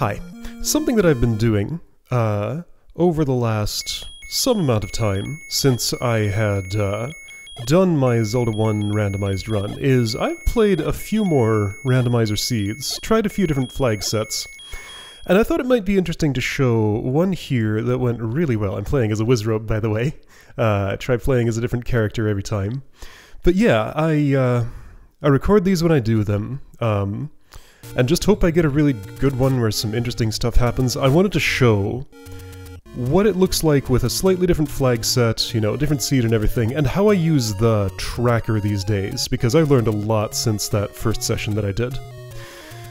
Hi. Something that I've been doing over the last some amount of time since I had done my Zelda 1 randomized run is I've played a few more randomizer seeds, tried a few different flag sets, and I thought it might be interesting to show one here that went really well. I'm playing as a Wizrobe, by the way. I try playing as a different character every time. But yeah, I record these when I do them, and just hope I get a really good one where some interesting stuff happens. I wanted to show what it looks like with a slightly different flag set, you know, different seed and everything, and how I use the tracker these days, because I've learned a lot since that first session that I did.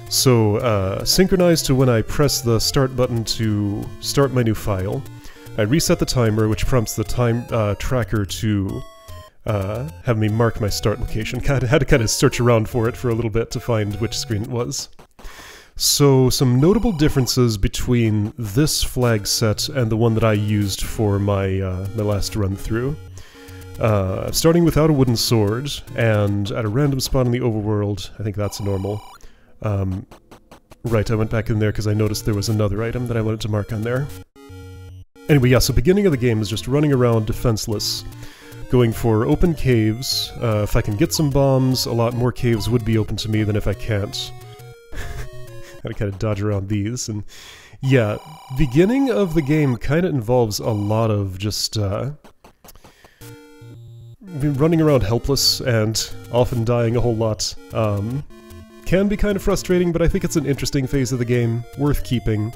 So, synchronized to when I press the start button to start my new file, I reset the timer, which prompts the time tracker to have me mark my start location. Had to kind of search around for it for a little bit to find which screen it was. So, some notable differences between this flag set and the one that I used for my, my last run through. Starting without a wooden sword, and at a random spot in the overworld. I think that's normal. Right, I went back in there because I noticed there was another item that I wanted to mark on there. Anyway, yeah, so beginning of the game is just running around defenseless, going for open caves. If I can get some bombs, a lot more caves would be open to me than if I can't. Gotta kind of dodge around these, and yeah, beginning of the game kind of involves a lot of just running around helpless and often dying a whole lot. Can be kind of frustrating, but I think it's an interesting phase of the game, worth keeping,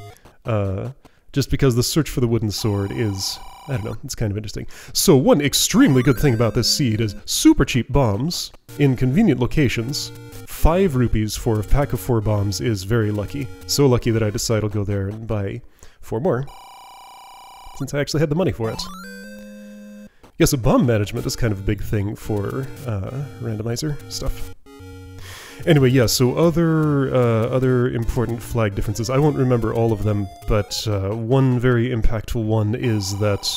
just because the search for the wooden sword is, I don't know, it's kind of interesting. So one extremely good thing about this seed is super cheap bombs in convenient locations. 5 rupees for a pack of 4 bombs is very lucky. So lucky that I decide I'll go there and buy 4 more, since I actually had the money for it. Yeah, so bomb management is kind of a big thing for randomizer stuff. Anyway, yeah, so other important flag differences. I won't remember all of them, but one very impactful one is that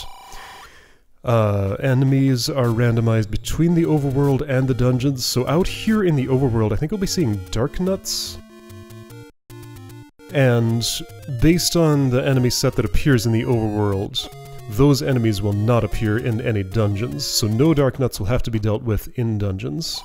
enemies are randomized between the overworld and the dungeons. So out here in the overworld, I think we'll be seeing dark nuts. And based on the enemy set that appears in the overworld, those enemies will not appear in any dungeons. So no dark nuts will have to be dealt with in dungeons.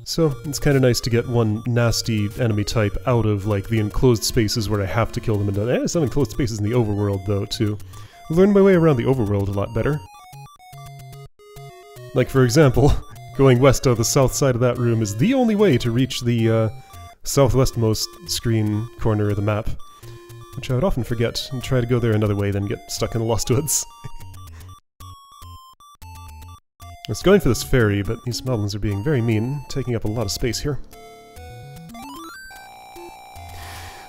So, it's kind of nice to get one nasty enemy type out of, like, the enclosed spaces where I have to kill them and some enclosed spaces in the overworld, though, to learn my way around the overworld a lot better. Like, for example, going west out of the south side of that room is the only way to reach the southwestmost screen corner of the map, which I would often forget and try to go there another way, then get stuck in the Lost Woods. I was going for this ferry, but these moblins are being very mean, taking up a lot of space here.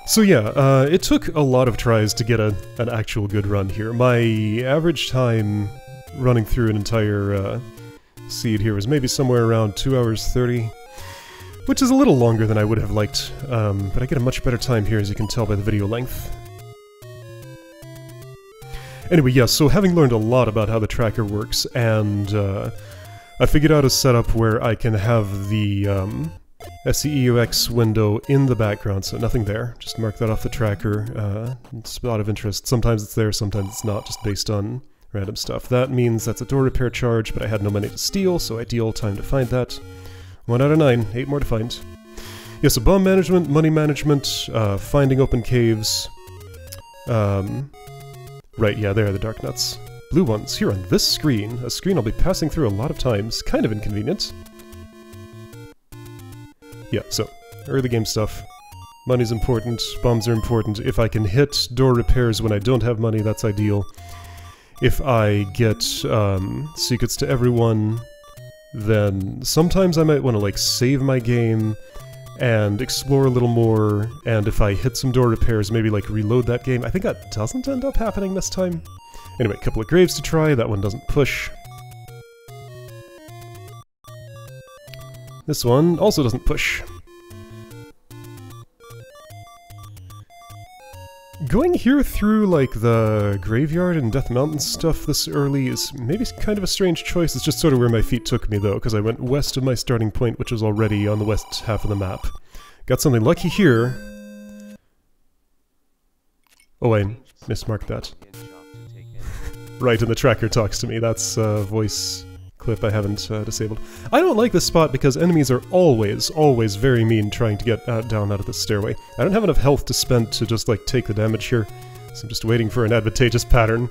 So yeah, it took a lot of tries to get an actual good run here. My average time running through an entire seed here was maybe somewhere around 2 hours 30, which is a little longer than I would have liked, but I get a much better time here, as you can tell by the video length. Anyway, yeah, so having learned a lot about how the tracker works, and I figured out a setup where I can have the SEEUX window in the background, so nothing there. Just mark that off the tracker. It's a lot of interest. Sometimes it's there, sometimes it's not, just based on random stuff. That means that's a door repair charge, but I had no money to steal, so ideal time to find that. 1 out of 9, 8 more to find. Yeah, so bomb management, money management, finding open caves. Right, yeah, there are the dark nuts. Blue ones, here on this screen. A screen I'll be passing through a lot of times. Kind of inconvenient. Yeah, so, early game stuff. Money's important, bombs are important. If I can hit door repairs when I don't have money, that's ideal. If I get secrets to everyone, then sometimes I might want to, like, save my game and explore a little more, and if I hit some door repairs, maybe, like, reload that game. I think that doesn't end up happening this time. Anyway, a couple of graves to try, that one doesn't push. This one also doesn't push. Going here through, like, the graveyard and Death Mountain stuff this early is maybe kind of a strange choice. It's just sort of where my feet took me, though, because I went west of my starting point, which was already on the west half of the map. Got something lucky here. Oh, I mismarked that. Right, and the tracker talks to me. That's a voice clip I haven't disabled. I don't like this spot because enemies are always very mean trying to get down out of the stairway. I don't have enough health to spend to just, like, take the damage here, so I'm just waiting for an advantageous pattern.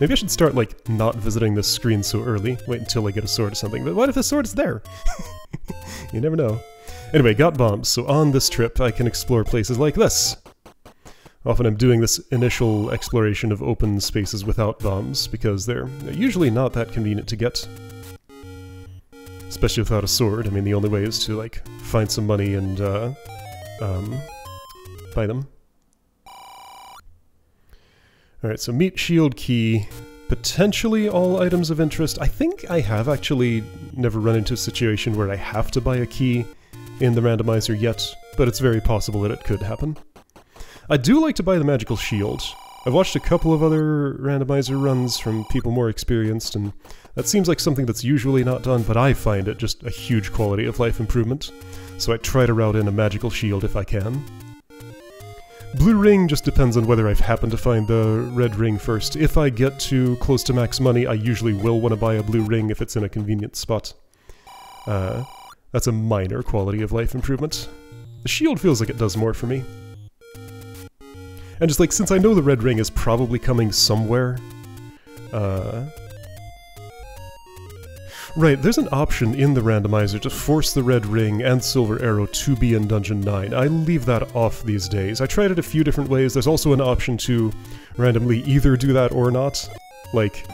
Maybe I should start, like, not visiting this screen so early. Wait until I get a sword or something. But what if the sword is there? You never know. Anyway, got bombs, so on this trip I can explore places like this. Often I'm doing this initial exploration of open spaces without bombs, because they're usually not that convenient to get. Especially without a sword. I mean, the only way is to, like, find some money and, buy them. Alright, so meat, shield, key, potentially all items of interest. I think I have actually never run into a situation where I have to buy a key in the randomizer yet, but it's very possible that it could happen. I do like to buy the magical shield. I've watched a couple of other randomizer runs from people more experienced, and that seems like something that's usually not done, but I find it just a huge quality of life improvement, so I try to route in a magical shield if I can. Blue ring just depends on whether I've happened to find the red ring first. If I get too close to max money, I usually will want to buy a blue ring if it's in a convenient spot. That's a minor quality of life improvement. The shield feels like it does more for me. And just like, since I know the red ring is probably coming somewhere, right, there's an option in the randomizer to force the red ring and silver arrow to be in Dungeon 9. I leave that off these days. I tried it a few different ways. There's also an option to randomly either do that or not. Like,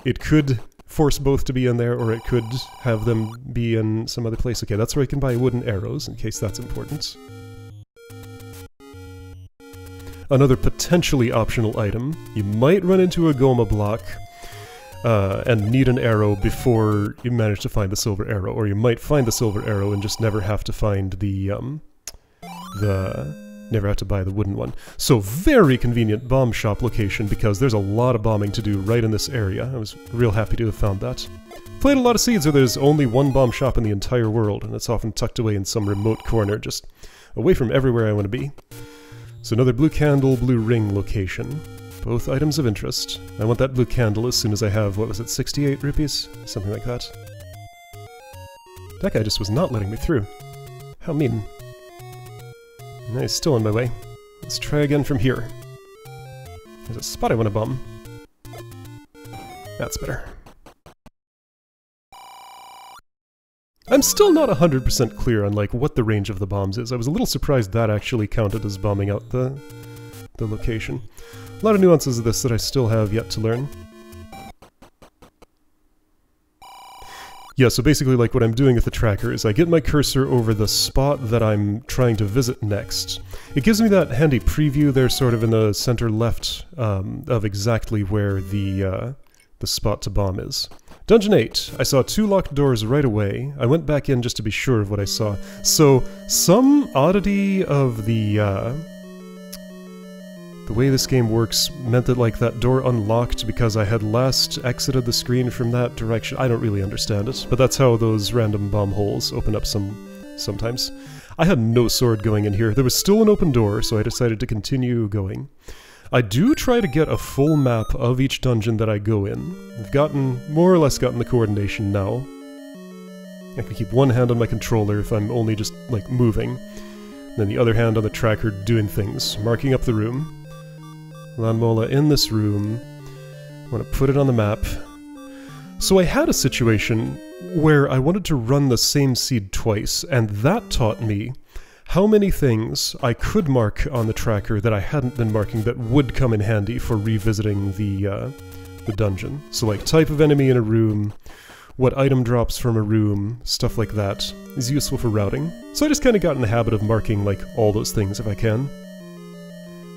it could force both to be in there, or it could have them be in some other place. Okay, that's where I can buy wooden arrows, in case that's important. Another potentially optional item. You might run into a Goma block and need an arrow before you manage to find the silver arrow, or you might find the silver arrow and just never have to find never have to buy the wooden one. So very convenient bomb shop location, because there's a lot of bombing to do right in this area. I was real happy to have found that. Played a lot of seeds where there's only one bomb shop in the entire world, and it's often tucked away in some remote corner, just away from everywhere I want to be. So another blue candle, blue ring location. Both items of interest. I want that blue candle as soon as I have, what was it, 68 rupees? Something like that. That guy just was not letting me through. How mean. No, he's still in my way. Let's try again from here. There's a spot I want to bomb. That's better. I'm still not 100% clear on, like, what the range of the bombs is. I was a little surprised that actually counted as bombing out the location. A lot of nuances of this that I still have yet to learn. Yeah, so basically, like, what I'm doing with the tracker is I get my cursor over the spot that I'm trying to visit next. It gives me that handy preview there, sort of in the center left of exactly where the spot to bomb is. Dungeon 8. I saw 2 locked doors right away. I went back in just to be sure of what I saw. So, some oddity of the way this game works meant that, like, that door unlocked because I had last exited the screen from that direction. I don't really understand it, but that's how those random bomb holes open up sometimes. I had no sword going in here. There was still an open door, so I decided to continue going. I do try to get a full map of each dungeon that I go in. I've more or less gotten the coordination now. I can keep one hand on my controller if I'm only just, like, moving, and then the other hand on the tracker doing things, marking up the room. Landmola in this room. I want to put it on the map. So I had a situation where I wanted to run the same seed twice, and that taught me how many things I could mark on the tracker that I hadn't been marking that would come in handy for revisiting the dungeon. So, like, type of enemy in a room, what item drops from a room, stuff like that is useful for routing. So I just kind of got in the habit of marking, like, all those things if I can.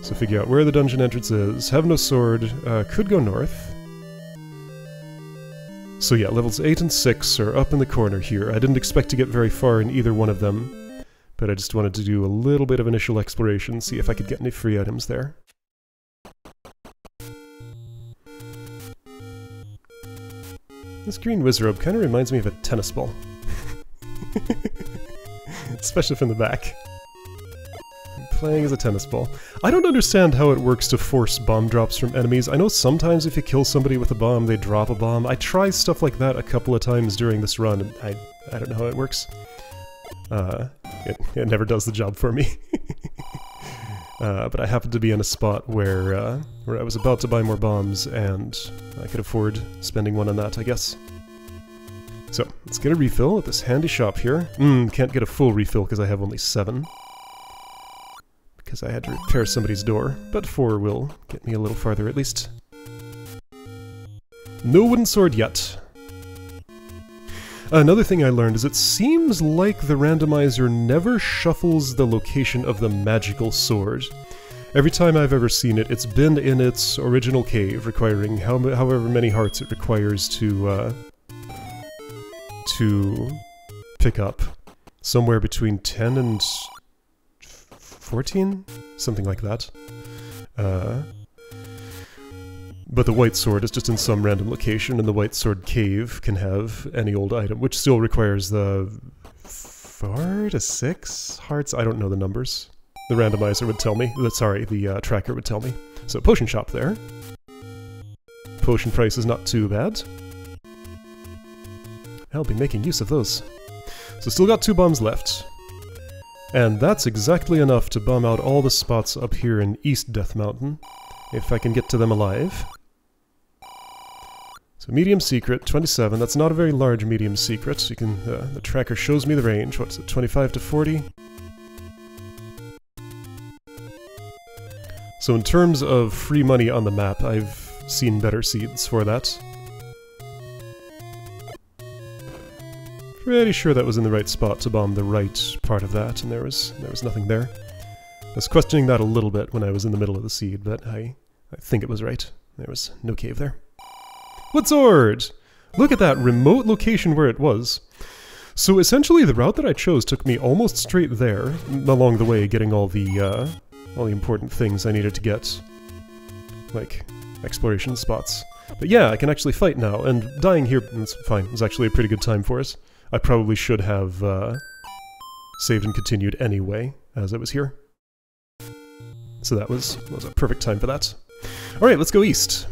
So figure out where the dungeon entrance is, have no sword, could go north. So yeah, levels 8 and 6 are up in the corner here. I didn't expect to get very far in either one of them, but I just wanted to do a little bit of initial exploration, see if I could get any free items there. This green wizard kind of reminds me of a tennis ball. Especially from the back. Playing as a tennis ball. I don't understand how it works to force bomb drops from enemies. I know sometimes if you kill somebody with a bomb, they drop a bomb. I tried stuff like that a couple of times during this run, and I don't know how it works. It never does the job for me. But I happened to be in a spot where I was about to buy more bombs, and I could afford spending one on that, I guess. So, let's get a refill at this handy shop here. Can't get a full refill because I have only 7. Because I had to repair somebody's door, but 4 will get me a little farther at least. No wooden sword yet. Another thing I learned is it seems like the randomizer never shuffles the location of the magical sword. Every time I've ever seen it, it's been in its original cave, requiring however many hearts it requires to pick up. Somewhere between 10 and 14? Something like that. But the white sword is just in some random location, and the white sword cave can have any old item, which still requires the 4 to 6 hearts? I don't know the numbers. The randomizer would tell me. Sorry, the tracker would tell me. So, potion shop there. Potion price is not too bad. I'll be making use of those. So still got 2 bombs left. And that's exactly enough to bomb out all the spots up here in East Death Mountain, if I can get to them alive. So medium secret, 27. That's not a very large medium secret. You can, the tracker shows me the range. What's it, 25 to 40? So in terms of free money on the map, I've seen better seeds for that. Pretty sure that was in the right spot to bomb the right part of that, and there was nothing there. I was questioning that a little bit when I was in the middle of the seed, but I think it was right. There was no cave there. Wood sword! Look at that remote location where it was. So essentially the route that I chose took me almost straight there, along the way getting all the important things I needed to get. Like, exploration spots. But yeah, I can actually fight now, and dying here, that's fine, it was actually a pretty good time for us. I probably should have saved and continued anyway, as I was here. So that was a perfect time for that. Alright, let's go east.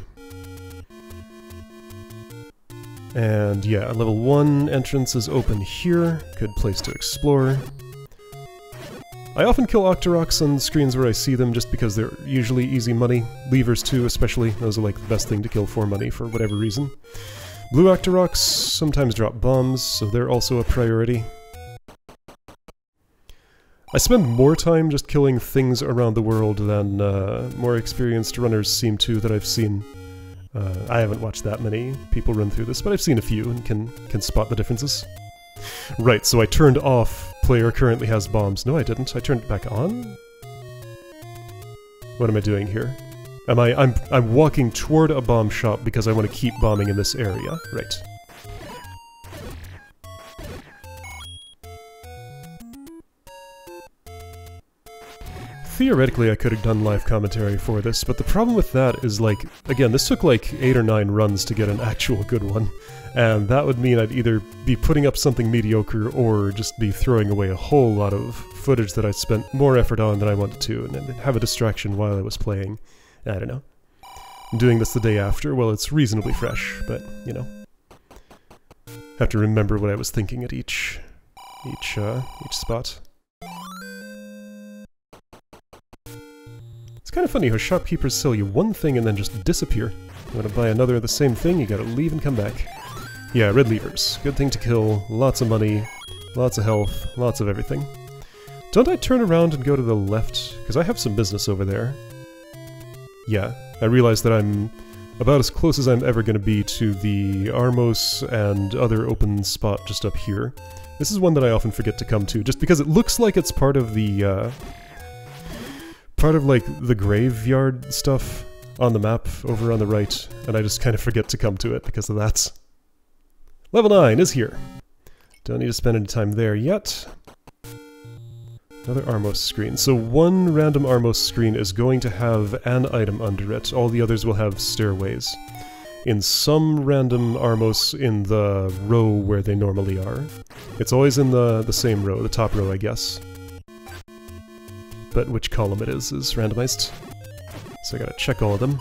And yeah, level 1 entrance is open here. Good place to explore. I often kill Octoroks on screens where I see them just because they're usually easy money. Levers too, especially. Those are like the best thing to kill for money for whatever reason. Blue Octoroks sometimes drop bombs, so they're also a priority. I spend more time just killing things around the world than more experienced runners seem to that I've seen. I haven't watched that many people run through this, but I've seen a few and can spot the differences. Right, so I turned off player currently has bombs. No, I didn't. I turned it back on? What am I doing here? I'm walking toward a bomb shop because I want to keep bombing in this area. Right. Theoretically, I could have done live commentary for this, but the problem with that is, like, again, this took like 8 or 9 runs to get an actual good one, and that would mean I'd either be putting up something mediocre or just be throwing away a whole lot of footage that I spent more effort on than I wanted to, and have a distraction while I was playing. I don't know. I'm doing this the day after, well, it's reasonably fresh, but, you know. Have to remember what I was thinking at each spot. It's kind of funny how shopkeepers sell you one thing and then just disappear. You want to buy another of the same thing, you gotta leave and come back. Yeah, red levers. Good thing to kill, lots of money, lots of health, lots of everything. Don't I turn around and go to the left? Because I have some business over there. Yeah, I realize that I'm about as close as I'm ever going to be to the Armos and other open spot just up here. This is one that I often forget to come to, just because it looks like it's part of the, like, the graveyard stuff on the map over on the right, and I just kind of forget to come to it because of that. Level 9 is here. Don't need to spend any time there yet. Another Armos screen. So one random Armos screen is going to have an item under it. All the others will have stairways. In some random Armos in the row where they normally are. It's always in the same row, the top row, I guess. But which column it is randomized. So I gotta check all of them.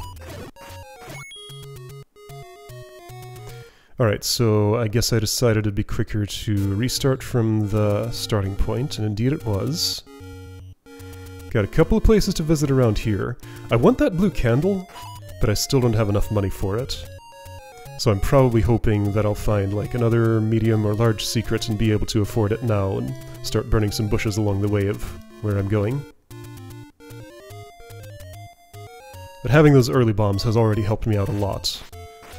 Alright, so I guess I decided it'd be quicker to restart from the starting point, and indeed it was. Got a couple of places to visit around here. I want that blue candle, but I still don't have enough money for it. So I'm probably hoping that I'll find like another medium or large secret and be able to afford it now and start burning some bushes along the way of where I'm going. But having those early bombs has already helped me out a lot.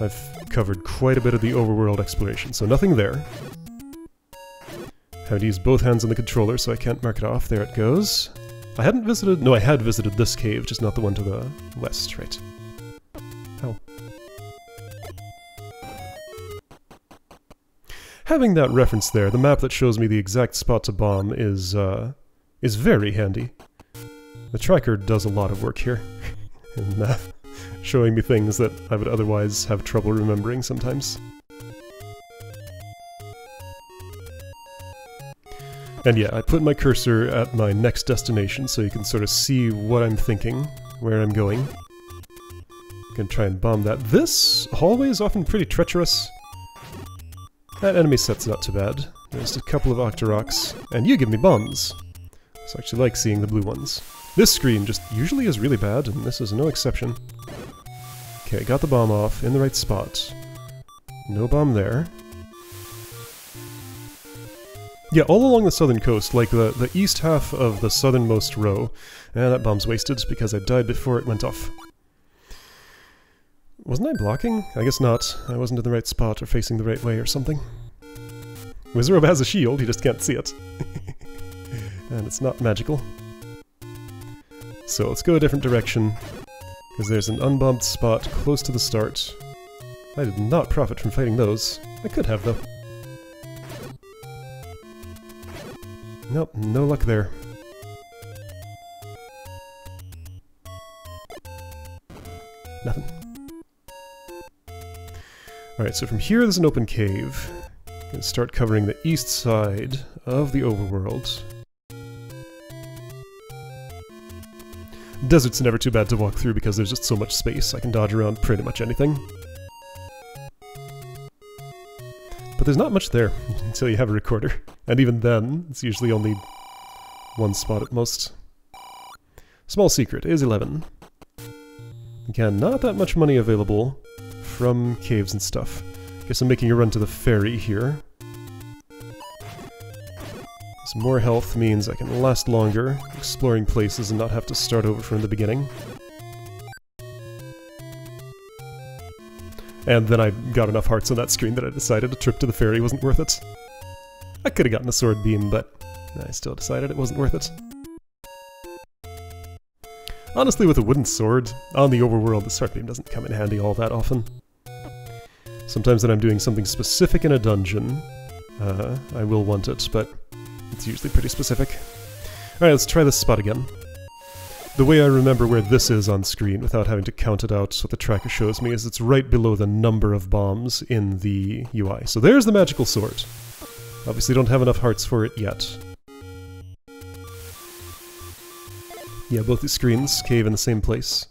I've covered quite a bit of the overworld exploration, so nothing there. Having to use both hands on the controller, so I can't mark it off. There it goes. I hadn't visited... No, I had visited this cave, just not the one to the west, right? Oh. Having that reference there, the map that shows me the exact spot to bomb is very handy. The tracker does a lot of work here. in showing me things that I would otherwise have trouble remembering sometimes. And yeah, I put my cursor at my next destination so you can sort of see what I'm thinking, where I'm going. Gonna try and bomb that. This hallway is often pretty treacherous. That enemy set's not too bad. There's a couple of Octoroks, and you give me bombs. So I actually like seeing the blue ones. This screen just usually is really bad, and this is no exception. Okay, got the bomb off in the right spot. No bomb there. Yeah, all along the southern coast, like the east half of the southernmost row. And that bomb's wasted because I died before it went off. Wasn't I blocking? I guess not. I wasn't in the right spot or facing the right way or something. Wizrobe has a shield, you just can't see it. And it's not magical. So let's go a different direction, because there's an unbombed spot close to the start. I did not profit from fighting those. I could have, though. Nope, no luck there. Nothing. Alright, so from here there's an open cave. I'm gonna start covering the east side of the overworld. Desert's never too bad to walk through because there's just so much space. I can dodge around pretty much anything. But there's not much there until you have a recorder. And even then, it's usually only one spot at most. Small secret is 11. Again, not that much money available from caves and stuff. Guess I'm making a run to the ferry here. Some more health means I can last longer, exploring places and not have to start over from the beginning. And then I got enough hearts on that screen that I decided a trip to the ferry wasn't worth it. I could have gotten a sword beam, but I still decided it wasn't worth it. Honestly, with a wooden sword on the overworld, the sword beam doesn't come in handy all that often. Sometimes when I'm doing something specific in a dungeon, I will want it, but it's usually pretty specific. Alright, let's try this spot again. The way I remember where this is on screen, without having to count it out, what the tracker shows me is it's right below the number of bombs in the UI. So there's the magical sword. Obviously don't have enough hearts for it yet. Yeah, both the screens cave in the same place.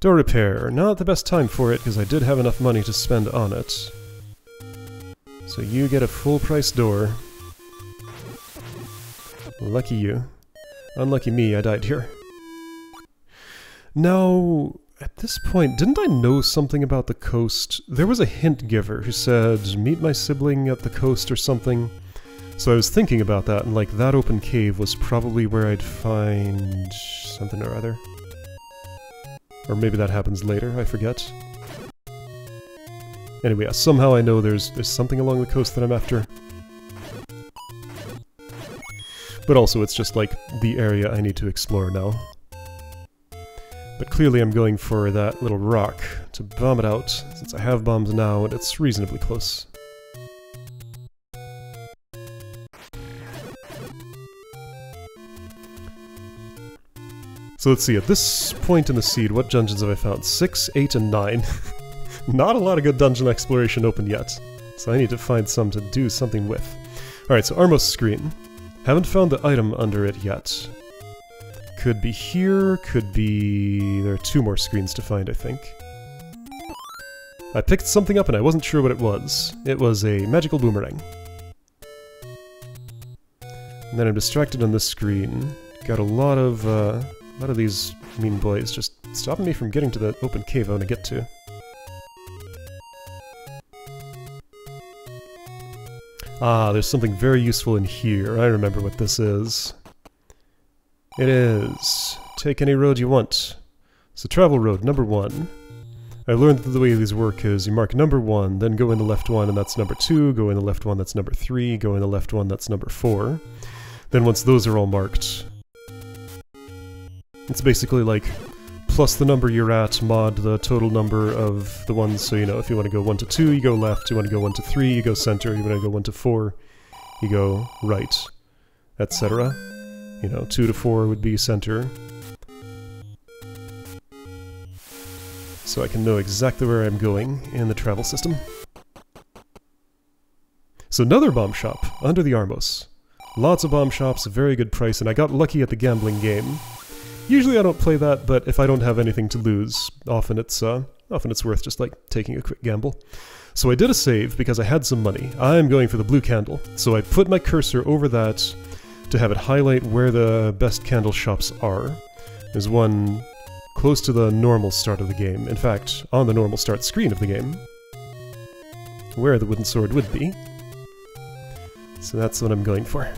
Door repair. Not the best time for it, because I did have enough money to spend on it. So you get a full price door. Lucky you. Unlucky me, I died here. Now, at this point, didn't I know something about the coast? There was a hint giver who said, meet my sibling at the coast or something. So I was thinking about that, and like that open cave was probably where I'd find something or other. Or maybe that happens later, I forget. Anyway, somehow I know there's something along the coast that I'm after. But also it's just like the area I need to explore now. But clearly I'm going for that little rock to bomb it out, since I have bombs now and it's reasonably close. So let's see, at this point in the seed, what dungeons have I found? 6, 8, and 9. Not a lot of good dungeon exploration open yet. So I need to find some to do something with. Alright, so Armos screen. Haven't found the item under it yet. Could be here, could be... There are 2 more screens to find, I think. I picked something up and I wasn't sure what it was. It was a magical boomerang. And then I'm distracted on this screen. Got a lot of these mean boys just stopping me from getting to the open cave I want to get to. Ah, there's something very useful in here. I remember what this is. It is... Take any road you want. So travel road, number 1. I learned that the way these work is you mark number 1, then go in the left one and that's number 2, go in the left one that's number 3, go in the left one that's number 4. Then once those are all marked, it's basically like plus the number you're at mod the total number of the ones, so you know, if you want to go 1 to 2, you go left, you want to go 1 to 3, you go center, you want to go 1 to 4, you go right, etc. You know, 2 to 4 would be center. So I can know exactly where I'm going in the travel system. So another bomb shop, under the Armos. Lots of bomb shops, a very good price, and I got lucky at the gambling game. Usually I don't play that, but if I don't have anything to lose, often it's worth just like taking a quick gamble. So I did a save because I had some money. I'm going for the blue candle. So I put my cursor over that to have it highlight where the best candle shops are. There's one close to the normal start of the game. In fact, on the normal start screen of the game, where the wooden sword would be. So that's what I'm going for.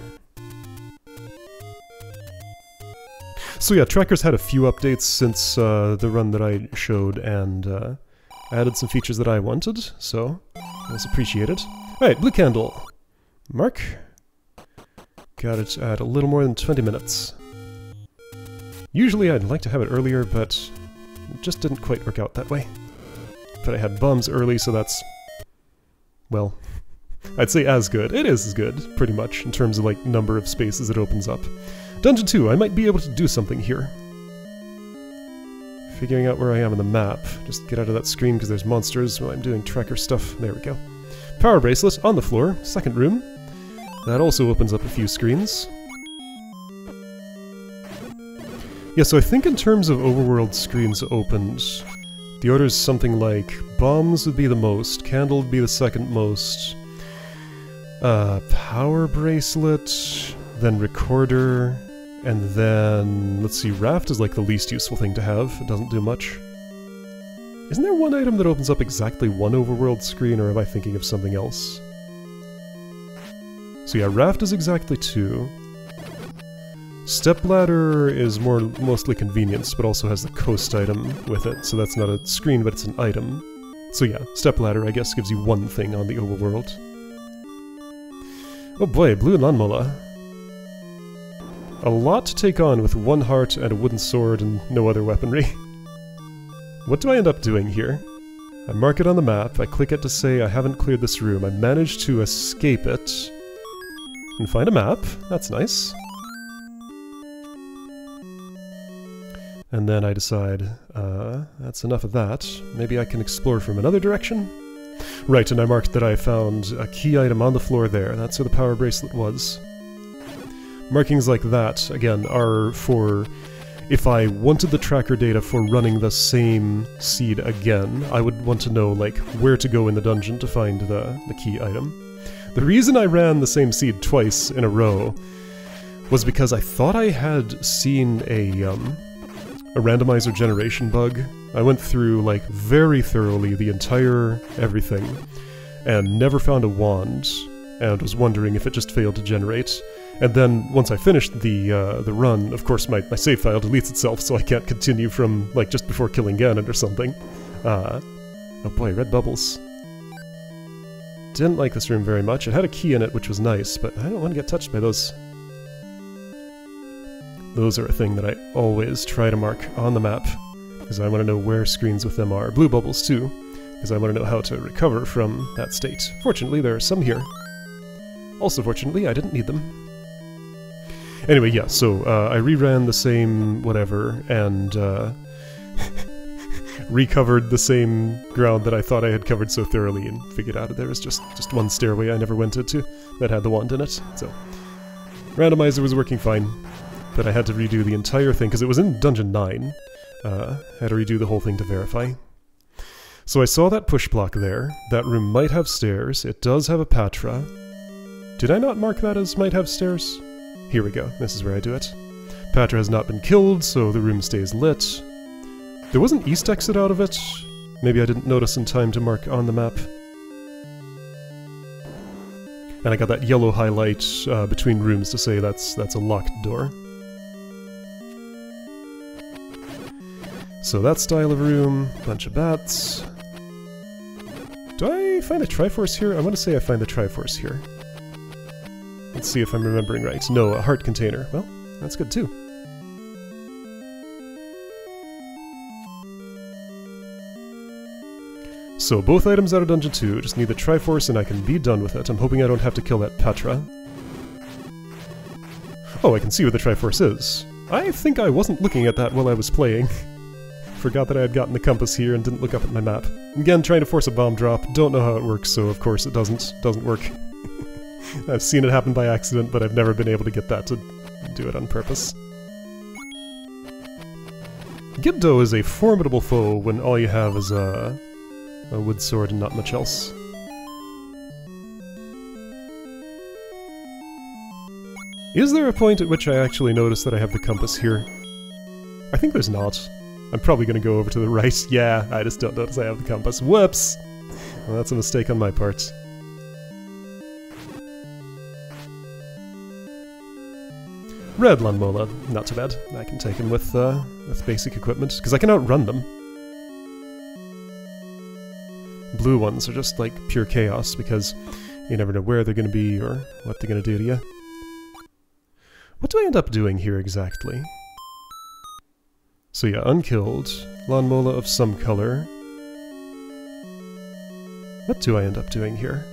So yeah, Tracker's had a few updates since the run that I showed, and added some features that I wanted, so it was appreciated. Alright, blue candle. Mark. Got it at a little more than 20 minutes. Usually I'd like to have it earlier, but it just didn't quite work out that way. But I had bombs early, so that's... well, I'd say as good. It is as good, pretty much, in terms of like number of spaces it opens up. Dungeon 2, I might be able to do something here. Figuring out where I am on the map. Just get out of that screen because there's monsters while I'm doing tracker stuff. There we go. Power bracelet on the floor, second room. That also opens up a few screens. Yeah, so I think in terms of overworld screens opened, the order is something like bombs would be the most, candle would be the second most, power bracelet, then recorder, and then, let's see, raft is like the least useful thing to have, it doesn't do much. Isn't there one item that opens up exactly one overworld screen, or am I thinking of something else? So yeah, raft is exactly 2. Stepladder is mostly convenience, but also has the coast item with it, so that's not a screen, but it's an item. So yeah, stepladder, I guess, gives you one thing on the overworld. Oh boy, blue Lanmola. A lot to take on with 1 heart and a wooden sword and no other weaponry. What do I end up doing here? I mark it on the map, I click it to say I haven't cleared this room, I manage to escape it, and find a map. That's nice. And then I decide, that's enough of that. Maybe I can explore from another direction? Right, and I marked that I found a key item on the floor there. That's where the power bracelet was. Markings like that, again, are for if I wanted the tracker data for running the same seed again, I would want to know, like, where to go in the dungeon to find the key item. The reason I ran the same seed twice in a row was because I thought I had seen a randomizer generation bug. I went through, like, very thoroughly the entire everything, and never found a wand, and was wondering if it just failed to generate. And then, once I finished the run, of course my save file deletes itself, so I can't continue from, like, just before killing Ganon or something. Oh boy, red bubbles. Didn't like this room very much. It had a key in it, which was nice, but I don't want to get touched by those. Those are a thing that I always try to mark on the map, because I want to know where screens with them are. Blue bubbles, too, because I want to know how to recover from that state. Fortunately, there are some here. Also, fortunately, I didn't need them. Anyway, yeah, so I reran the same whatever, and recovered the same ground that I thought I had covered so thoroughly and figured out that there was just one stairway I never went into that had the wand in it. So, randomizer was working fine, but I had to redo the entire thing because it was in Dungeon 9. I had to redo the whole thing to verify. So I saw that push block there. That room might have stairs. It does have a patra. Did I not mark that as might have stairs? Here we go. This is where I do it. Patra has not been killed, so the room stays lit. There was an east exit out of it. Maybe I didn't notice in time to mark on the map. And I got that yellow highlight between rooms to say that's a locked door. So that style of room, bunch of bats. Do I find the Triforce here? I want to say I find the Triforce here. Let's see if I'm remembering right. No, a heart container. Well, that's good too. So both items out of Dungeon 2, just need the Triforce and I can be done with it. I'm hoping I don't have to kill that Patra. Oh, I can see where the Triforce is. I think I wasn't looking at that while I was playing. Forgot that I had gotten the compass here and didn't look up at my map. Again, trying to force a bomb drop, don't know how it works, so of course it doesn't work. I've seen it happen by accident, but I've never been able to get that to do it on purpose. Gibdo is a formidable foe when all you have is a wood sword and not much else. Is there a point at which I actually notice that I have the compass here? I think there's not. I'm probably going to go over to the right. Yeah, I just don't notice I have the compass. Whoops! Well, that's a mistake on my part. Red Lanmola, not too bad. I can take him with basic equipment, because I can outrun them. Blue ones are just like pure chaos, because you never know where they're going to be or what they're going to do to you. What do I end up doing here exactly? So yeah, unkilled, Lanmola of some color. What do I end up doing here?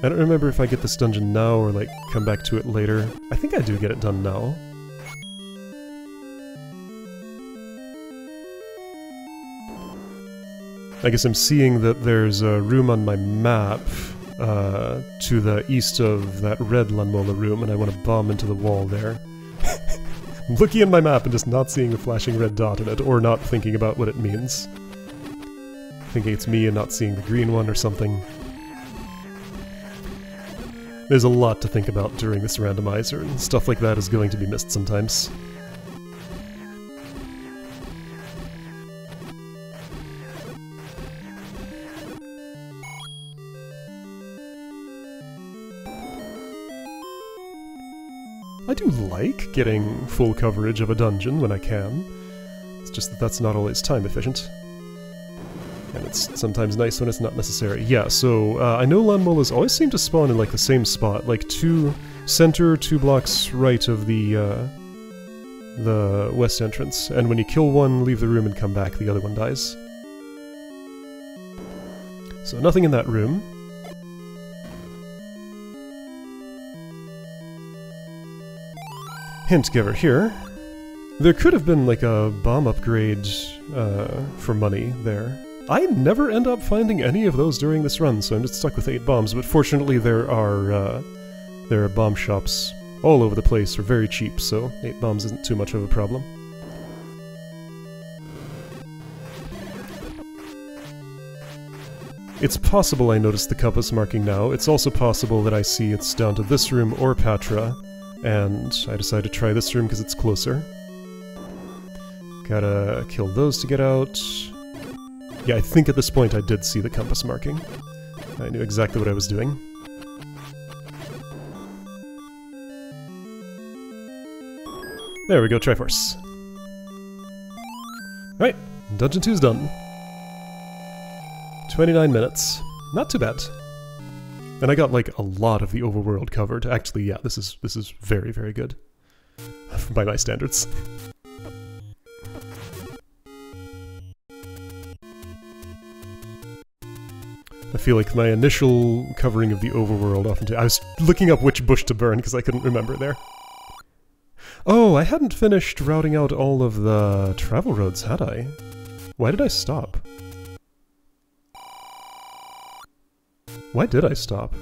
I don't remember if I get this dungeon now or like come back to it later. I think I do get it done now. I guess I'm seeing that there's a room on my map to the east of that red Lanmola room, and I want to bomb into the wall there. I'm looking at my map and just not seeing the flashing red dot in it, or not thinking about what it means. Thinking it's me and not seeing the green one or something. There's a lot to think about during this randomizer, and stuff like that is going to be missed sometimes. I do like getting full coverage of a dungeon when I can. It's just that that's not always time efficient. And it's sometimes nice when it's not necessary. Yeah, so I know Lanmolas always seem to spawn in like the same spot, like two blocks right of the west entrance. And when you kill one, leave the room and come back, the other one dies. So nothing in that room. Hint giver here. There could have been like a bomb upgrade for money there. I never end up finding any of those during this run, so I'm just stuck with 8 bombs, but fortunately there are bomb shops all over the place for very cheap, so 8 bombs isn't too much of a problem. It's possible I noticed the compass marking now. It's also possible that I see it's down to this room or Patra, and I decide to try this room because it's closer. Gotta kill those to get out. Yeah, I think at this point I did see the compass marking. I knew exactly what I was doing. There we go, Triforce. Right, Dungeon 2's done. 29 minutes. Not too bad. And I got like a lot of the overworld covered. Actually, yeah, this is very, very good. By my standards. I feel like my initial covering of the overworld often... I was looking up which bush to burn because I couldn't remember there. Oh, I hadn't finished routing out all of the travel roads, had I? Why did I stop? Why did I stop?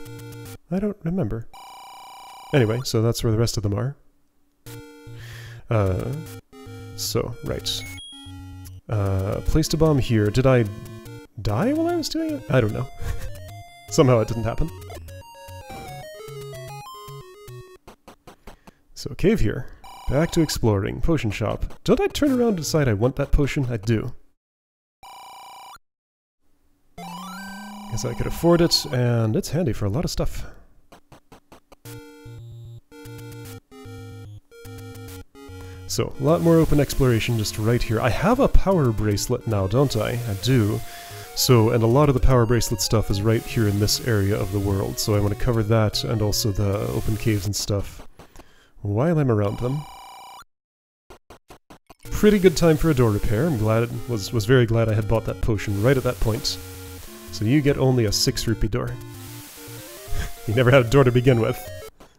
I don't remember. Anyway, so that's where the rest of them are. Right. Placed a bomb here. Did I die while I was doing it? I don't know. Somehow it didn't happen. So, cave here. Back to exploring. Potion shop. Don't I turn around and decide I want that potion? I do. Guess I could afford it, and it's handy for a lot of stuff. So, a lot more open exploration just right here. I have a power bracelet now, don't I? I do. So, and a lot of the power bracelet stuff is right here in this area of the world, so I want to cover that and also the open caves and stuff while I'm around them. Pretty good time for a door repair. I'm glad was very glad I had bought that potion right at that point. So you get only a 6 rupee door. You never had a door to begin with,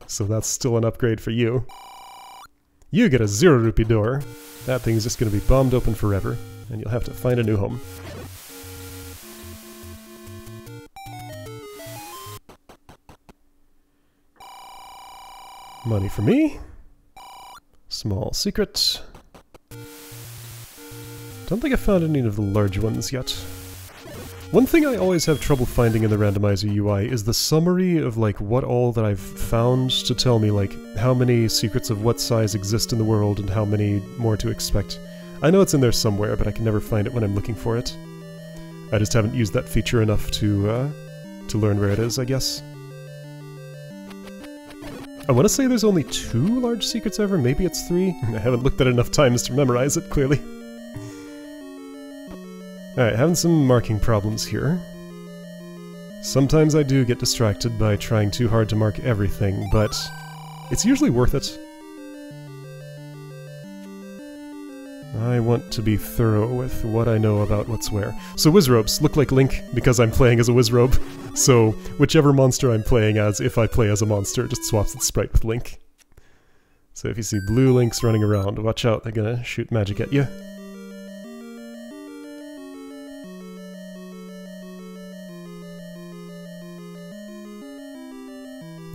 so that's still an upgrade for you. You get a 0 rupee door. That thing's just going to be bombed open forever, and you'll have to find a new home. Money for me. Small secret. Don't think I found any of the large ones yet. One thing I always have trouble finding in the randomizer UI is the summary of like what all that I've found to tell me like how many secrets of what size exist in the world and how many more to expect. I know it's in there somewhere, but I can never find it when I'm looking for it. I just haven't used that feature enough to learn where it is, I guess. I want to say there's only 2 large secrets ever, maybe it's 3? I haven't looked at it enough times to memorize it, clearly. Alright, having some marking problems here. Sometimes I do get distracted by trying too hard to mark everything, but it's usually worth it. I want to be thorough with what I know about what's where. So Wizrobes look like Link because I'm playing as a Wizrobe. So whichever monster I'm playing as, if I play as a monster, just swaps its sprite with Link. So if you see blue Links running around, watch out, they're gonna shoot magic at you.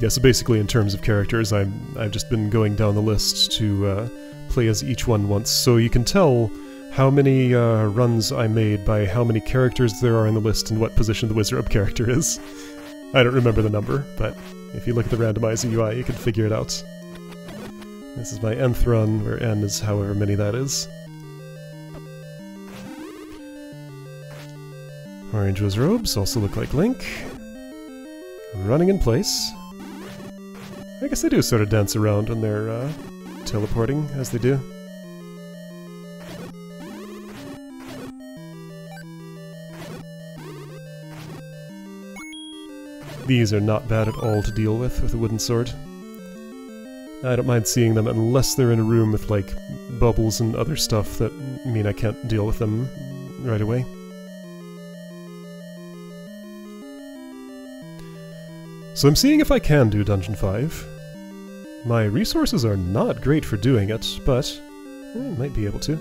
Yeah, so basically in terms of characters, I've just been going down the list to play as each one once, so you can tell how many runs I made by how many characters there are in the list and what position the Wizrobe character is. I don't remember the number, but if you look at the randomizer UI, you can figure it out. This is my nth run, where n is however many that is. Orange Wizrobes also look like Link. Running in place. I guess they do sort of dance around when they're teleporting, as they do. These are not bad at all to deal with a wooden sword. I don't mind seeing them unless they're in a room with, like, bubbles and other stuff that mean I can't deal with them right away. So I'm seeing if I can do Dungeon 5. My resources are not great for doing it, but I might be able to.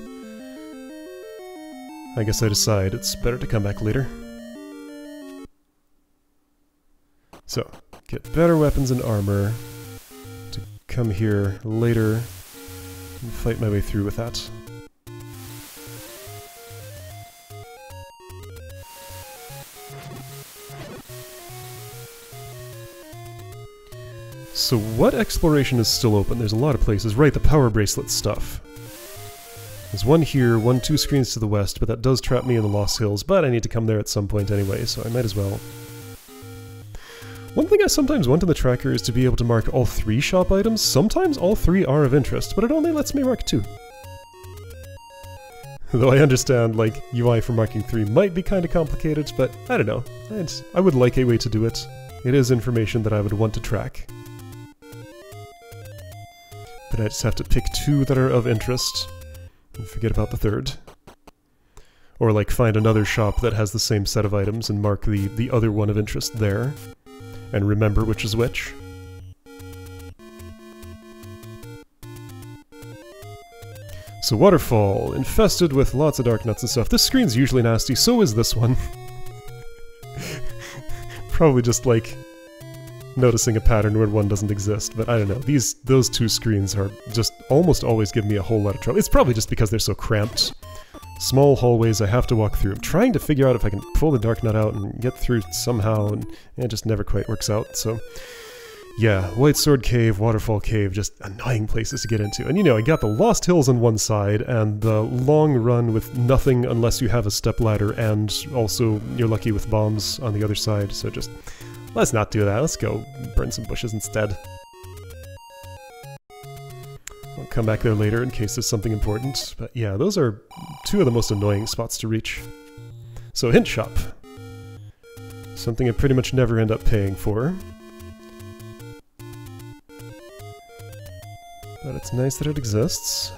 I guess I decide it's better to come back later. So, get better weapons and armor to come here later and fight my way through with that. So what exploration is still open? There's a lot of places. Right, the power bracelet stuff. There's one here, 2 screens to the west, but that does trap me in the Lost Hills, but I need to come there at some point anyway, so I might as well. One thing I sometimes want in the tracker is to be able to mark all 3 shop items. Sometimes all 3 are of interest, but it only lets me mark 2. Though I understand, like, UI for marking 3 might be kind of complicated, but I don't know. I would like a way to do it. It is information that I would want to track. But I just have to pick 2 that are of interest, and forget about the 3rd. Or like find another shop that has the same set of items and mark the other one of interest there, and remember which is which. So waterfall, infested with lots of dark nuts and stuff. This screen's usually nasty, so is this one. Probably just like noticing a pattern where one doesn't exist, but I don't know. Those two screens are just almost always give me a whole lot of trouble. It's probably just because they're so cramped. Small hallways I have to walk through. I'm trying to figure out if I can pull the dark nut out and get through somehow, and it just never quite works out, so... Yeah, White Sword Cave, Waterfall Cave, just annoying places to get into. And you know, I got the Lost Hills on one side, and the long run with nothing unless you have a stepladder, and also you're lucky with bombs on the other side, so just... Let's not do that, let's go burn some bushes instead. I'll come back there later in case there's something important, but yeah, those are two of the most annoying spots to reach. So, Hint Shop. Something I pretty much never end up paying for. But it's nice that it exists.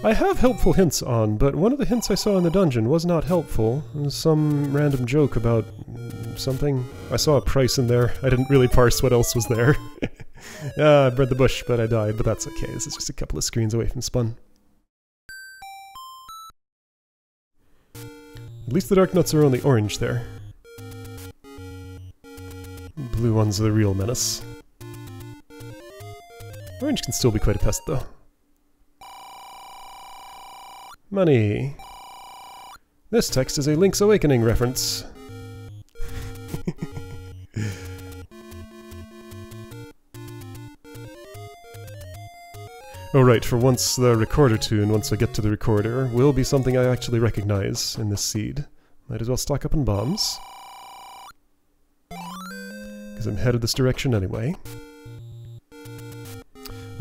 I have helpful hints on, but one of the hints I saw in the dungeon was not helpful. It was some random joke about something. I saw a price in there. I didn't really parse what else was there. I burned the bush, but I died, but that's okay. This is just a couple of screens away from Spun. At least the dark nuts are only orange there. Blue ones are the real menace. Orange can still be quite a pest, though. Money. This text is a Link's Awakening reference. Oh right, for once the recorder tune, once I get to the recorder, will be something I actually recognize in this seed. Might as well stock up on bombs. Because I'm headed this direction anyway.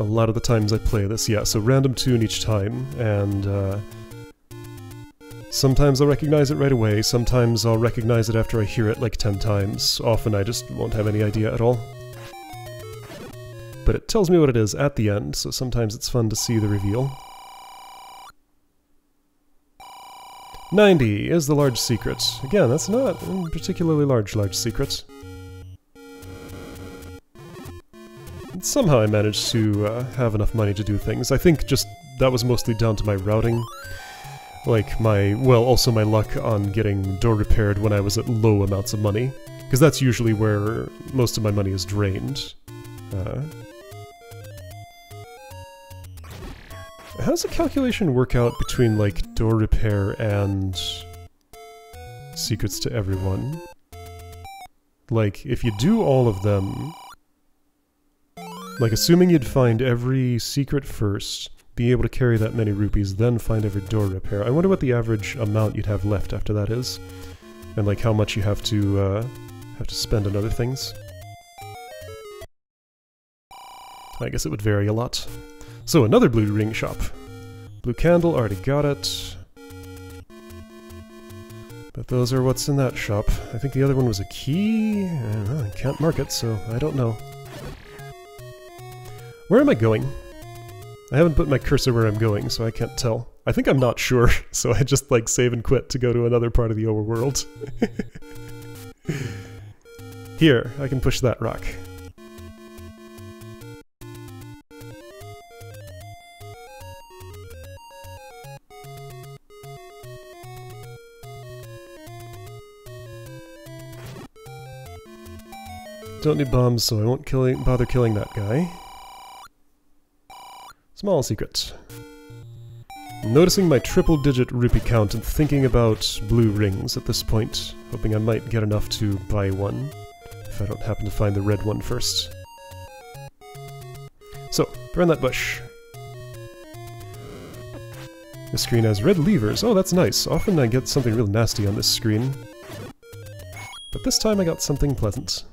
A lot of the times I play this, yeah, so random tune each time, and sometimes I'll recognize it right away, sometimes I'll recognize it after I hear it like 10 times, often I just won't have any idea at all. But it tells me what it is at the end, so sometimes it's fun to see the reveal. 90 is the large secret. Again, that's not a particularly large secret. Somehow I managed to have enough money to do things. I think just that was mostly down to my routing. Like my, well, also my luck on getting door repaired when I was at low amounts of money. Because that's usually where most of my money is drained. How does the calculation work out between, like, door repair and secrets to everyone? Like, if you do all of them... Like, assuming you'd find every secret first, be able to carry that many rupees, then find every door repair. I wonder what the average amount you'd have left after that is. And, like, how much you have to spend on other things. I guess it would vary a lot. So, another blue ring shop. Blue candle, already got it. But those are what's in that shop. I think the other one was a key? I don't know, I can't mark it, so I don't know. Where am I going? I haven't put my cursor where I'm going, so I can't tell. I think I'm not sure, so I just like save and quit to go to another part of the overworld. Here, I can push that rock. Don't need bombs, so I won't bother killing that guy. Small secret. Noticing my triple-digit rupee count and thinking about blue rings at this point, hoping I might get enough to buy one, if I don't happen to find the red one first. So, burn that bush. This screen has red levers. Oh, that's nice. Often I get something real nasty on this screen. But this time I got something pleasant.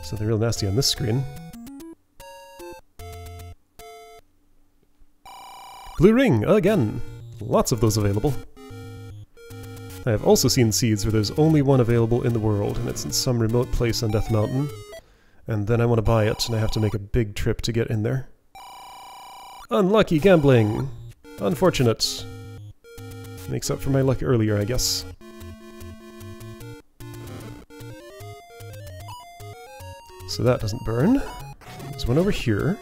Something real nasty on this screen. Blue ring, again! Lots of those available. I have also seen seeds where there's only one available in the world, and it's in some remote place on Death Mountain. And then I want to buy it, and I have to make a big trip to get in there. Unlucky gambling! Unfortunate. Makes up for my luck earlier, I guess. So that doesn't burn. There's one over here.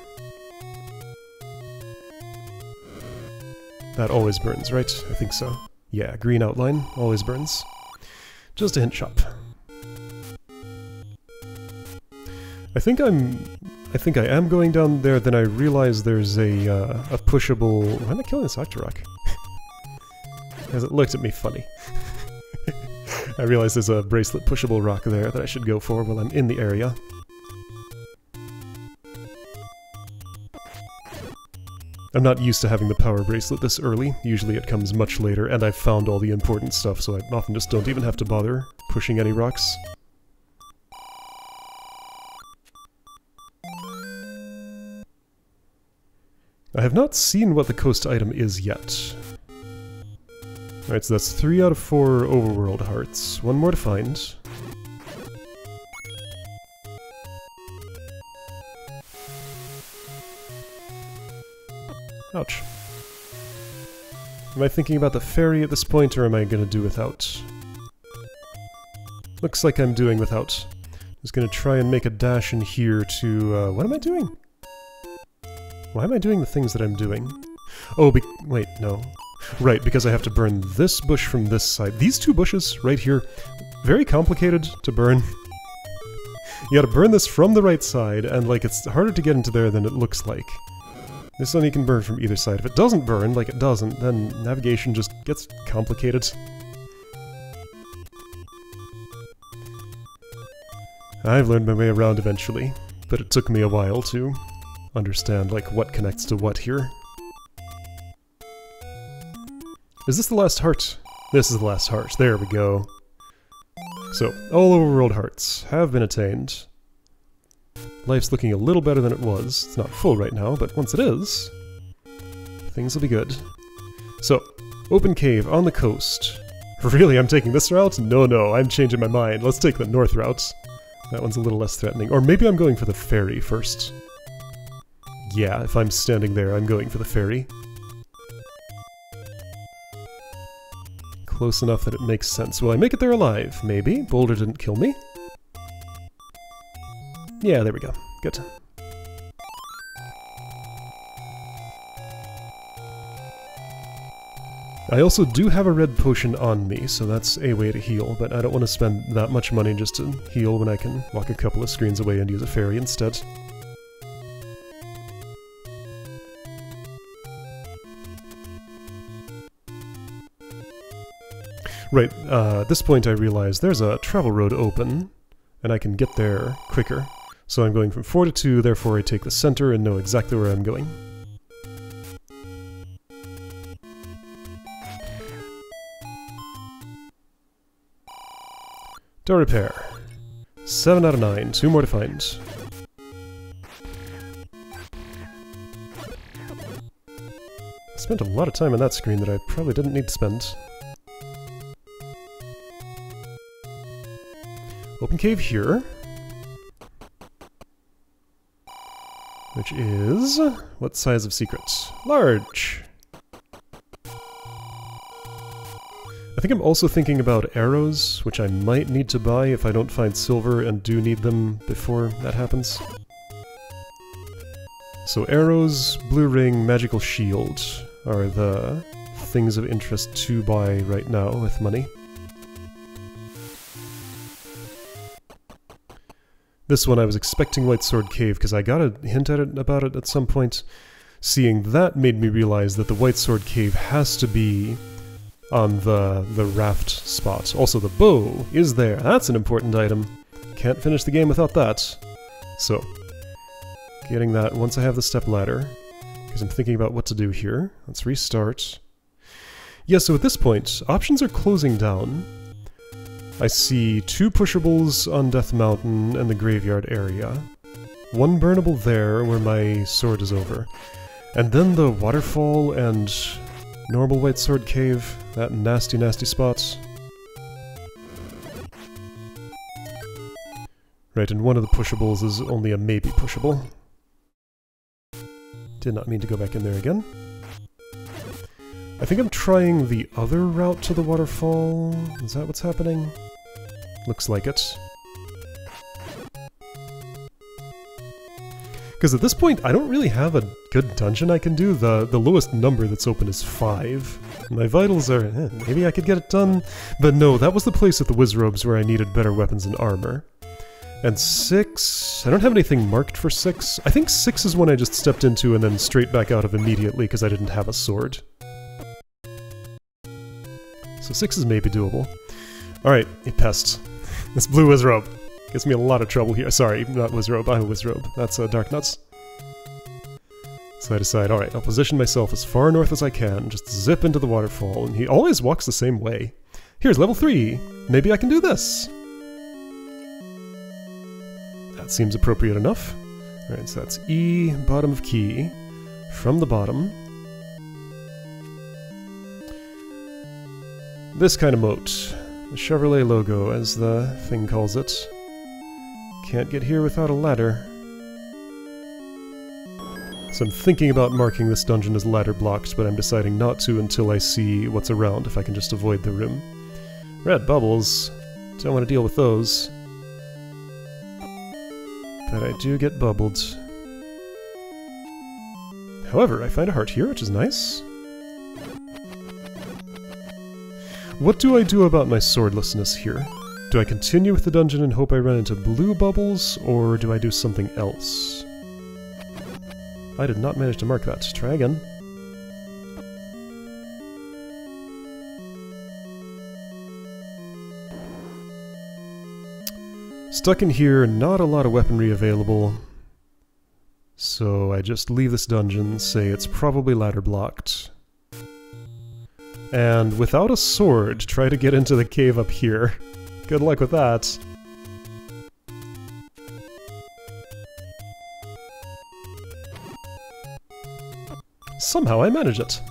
That always burns, right? I think so. Yeah, green outline, always burns. Just a hint shop. I think I am going down there, then I realize there's a pushable... Why am I killing this Octorok? Because it looked at me funny. I realize there's a bracelet pushable rock there that I should go for while I'm in the area. I'm not used to having the power bracelet this early. Usually it comes much later, and I've found all the important stuff, so I often just don't even have to bother pushing any rocks. I have not seen what the coast item is yet. Alright, so that's 3 out of 4 overworld hearts. One more to find. Ouch. Am I thinking about the ferry at this point, or am I going to do without? Looks like I'm doing without. I'm just going to try and make a dash in here to... what am I doing? Why am I doing the things that I'm doing? Oh, wait, no. Right, because I have to burn this bush from this side. These two bushes right here, very complicated to burn. You gotta burn this from the right side, and like it's harder to get into there than it looks like. This one you can burn from either side. If it doesn't burn, like it doesn't, then navigation just gets complicated. I've learned my way around eventually, but it took me a while to understand like what connects to what here. Is this the last heart? This is the last heart. There we go. So, all overworld hearts have been attained. Life's looking a little better than it was. It's not full right now, but once it is, things will be good. So, open cave on the coast. Really, I'm taking this route? No, I'm changing my mind. Let's take the north route. That one's a little less threatening. Or maybe I'm going for the ferry first. Yeah, if I'm standing there, I'm going for the ferry. Close enough that it makes sense. Will I make it there alive? Maybe. Boulder didn't kill me. Yeah, there we go. Good. I also do have a red potion on me, so that's a way to heal, but I don't want to spend that much money just to heal when I can walk a couple of screens away and use a ferry instead. Right, at this point I realize there's a travel road open, and I can get there quicker. So I'm going from 4 to 2, therefore I take the center and know exactly where I'm going. Door repair. 7 out of 9, 2 more to find. I spent a lot of time on that screen that I probably didn't need to spend. Open cave here. Which is... what size of secret? Large! I think I'm also thinking about arrows, which I might need to buy if I don't find silver and do need them before that happens. So arrows, blue ring, magical shield are the things of interest to buy right now with money. This one I was expecting White Sword Cave because I got a hint about it at some point. Seeing that made me realize that the White Sword Cave has to be on the raft spot. Also the bow is there. That's an important item. Can't finish the game without that. So, getting that once I have the step ladder, because I'm thinking about what to do here. Let's restart. Yeah, so at this point, options are closing down. I see 2 pushables on Death Mountain and the graveyard area. 1 burnable there, where my sword is over. And then the waterfall and normal White Sword Cave, that nasty, nasty spot. Right, and one of the pushables is only a maybe pushable. Did not mean to go back in there again. I think I'm trying the other route to the waterfall. Is that what's happening? Looks like it. Because at this point, I don't really have a good dungeon I can do. The lowest number that's open is 5. My vitals are... maybe I could get it done. But no, that was the place with the Wizrobes where I needed better weapons and armor. And 6... I don't have anything marked for 6. I think 6 is one I just stepped into and then straight back out of immediately because I didn't have a sword. So 6 is maybe doable. Alright, a pest. This blue Wizrobe. Gets me a lot of trouble here. Sorry, not Wizrobe, I'm a Wizrobe. That's Dark Nuts. So I decide, alright, I'll position myself as far north as I can, just zip into the waterfall, and he always walks the same way. Here's level 3! Maybe I can do this! That seems appropriate enough. Alright, so that's E, bottom of key, from the bottom. This kind of moat. The Chevrolet logo, as the thing calls it. Can't get here without a ladder. So I'm thinking about marking this dungeon as ladder blocked, but I'm deciding not to until I see what's around, if I can just avoid the room. Red bubbles. Don't want to deal with those. But I do get bubbled. However, I find a heart here, which is nice. What do I do about my swordlessness here? Do I continue with the dungeon and hope I run into blue bubbles, or do I do something else? I did not manage to mark that. Try again. Stuck in here, not a lot of weaponry available. So I just leave this dungeon, say it's probably ladder blocked. And without a sword, try to get into the cave up here. Good luck with that. Somehow I managed it.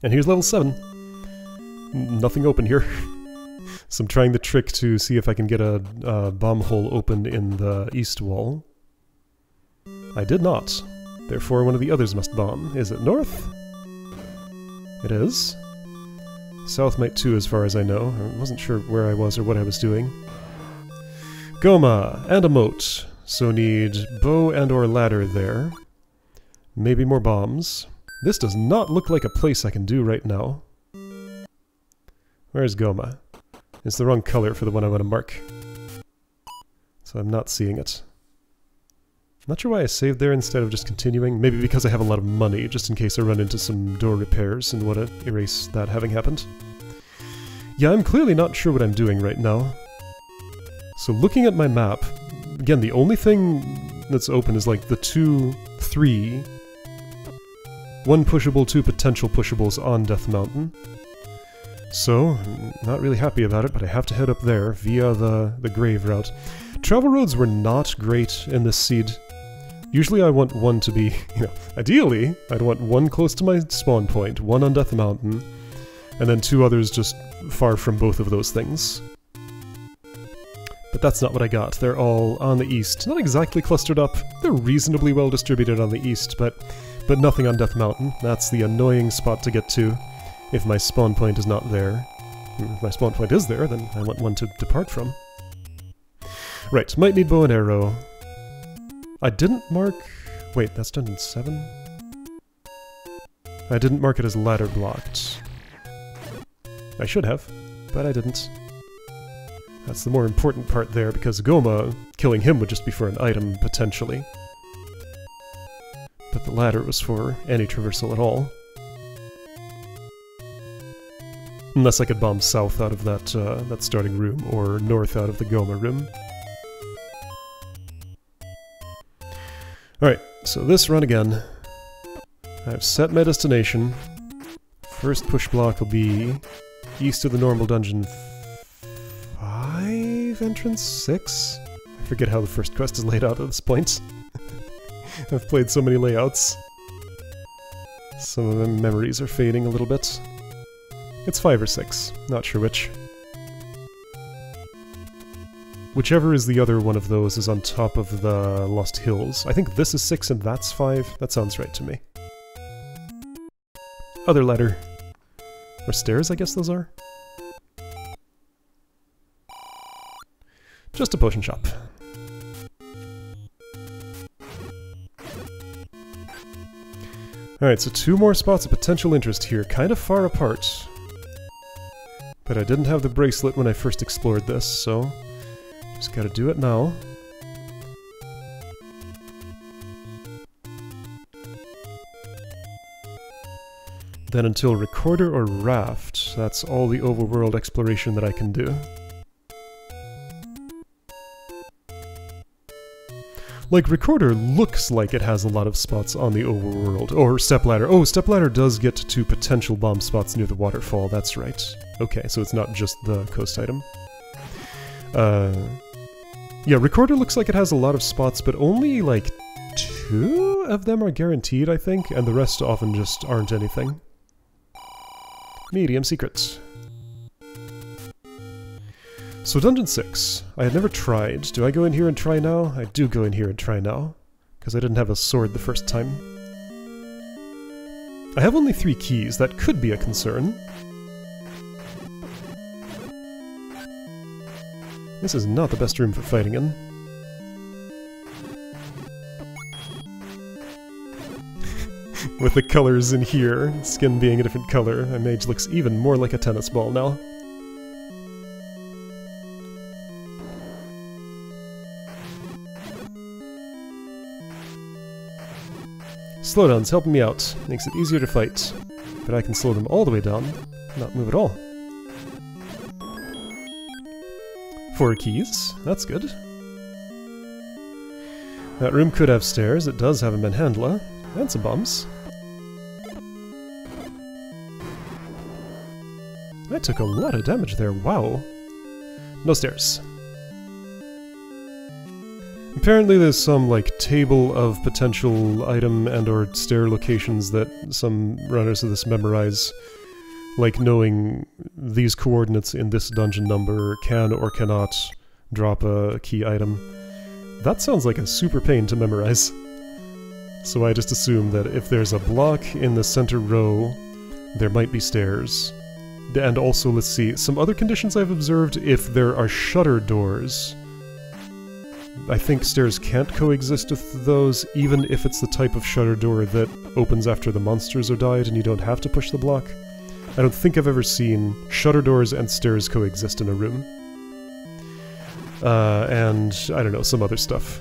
And here's level 7. Nothing open here. So I'm trying the trick to see if I can get a bomb hole open in the east wall. I did not. Therefore one of the others must bomb. Is it north? It is. South might too, as far as I know. I wasn't sure where I was or what I was doing. Goma and a moat. So need bow and or ladder there. Maybe more bombs. This does not look like a place I can do right now. Where's Goma? It's the wrong color for the one I want to mark. So I'm not seeing it. Not sure why I saved there instead of just continuing. Maybe because I have a lot of money, just in case I run into some door repairs and want to erase that having happened. Yeah, I'm clearly not sure what I'm doing right now. So looking at my map, again, the only thing that's open is like the 2, 3, 1 pushable, 2 potential pushables on Death Mountain. So, not really happy about it, but I have to head up there via the grave route. Travel roads were not great in this seed. Usually I want one to be, ideally, I'd want one close to my spawn point, one on Death Mountain, and then 2 others just far from both of those things. But that's not what I got. They're all on the east. Not exactly clustered up. They're reasonably well distributed on the east, but nothing on Death Mountain. That's the annoying spot to get to if my spawn point is not there. If my spawn point is there, then I want one to depart from. Right, might need bow and arrow. I didn't mark... Wait, that's dungeon 7? I didn't mark it as ladder blocked. I should have, but I didn't. That's the more important part there, because Goma, killing him would just be for an item, potentially. But the ladder was for any traversal at all. Unless I could bomb south out of that starting room, or north out of the Goma room. Alright, so this run again. I've set my destination. First push block will be east of the normal dungeon 5 entrance? 6? I forget how the first quest is laid out at this point. I've played so many layouts. Some of the memories are fading a little bit. It's 5 or 6, not sure which. Whichever is the other one of those is on top of the Lost Hills. I think this is 6 and that's 5. That sounds right to me. Other ladder. Or stairs, I guess those are? Just a potion shop. Alright, so 2 more spots of potential interest here, kind of far apart. But I didn't have the bracelet when I first explored this, so just gotta do it now. Then until Recorder or Raft, that's all the overworld exploration that I can do. Like, Recorder looks like it has a lot of spots on the overworld. Or Stepladder. Oh, Stepladder does get to potential bomb spots near the waterfall, that's right. Okay, so it's not just the coast item. Yeah, Recorder looks like it has a lot of spots, but only, like, 2 of them are guaranteed, I think, and the rest often just aren't anything. Medium secrets. So Dungeon 6, I had never tried. Do I go in here and try now? I do go in here and try now, because I didn't have a sword the first time. I have only 3 keys, that could be a concern. This is not the best room for fighting in. With the colors in here, skin being a different color, my mage looks even more like a tennis ball now. Slowdown's helping me out. Makes it easier to fight. But I can slow them all the way down, not move at all. 4 keys. That's good. That room could have stairs. It does have a manhandla. And some bombs. I took a lot of damage there. Wow. No stairs. Apparently there's some, like, table of potential item and or stair locations that some runners of this memorize. Like knowing these coordinates in this dungeon number can or cannot drop a key item. That sounds like a super pain to memorize. So I just assume that if there's a block in the center row, there might be stairs. And also, let's see, some other conditions I've observed, if there are shutter doors, I think stairs can't coexist with those, even if it's the type of shutter door that opens after the monsters are died and you don't have to push the block. I don't think I've ever seen shutter doors and stairs coexist in a room. And, I don't know, some other stuff.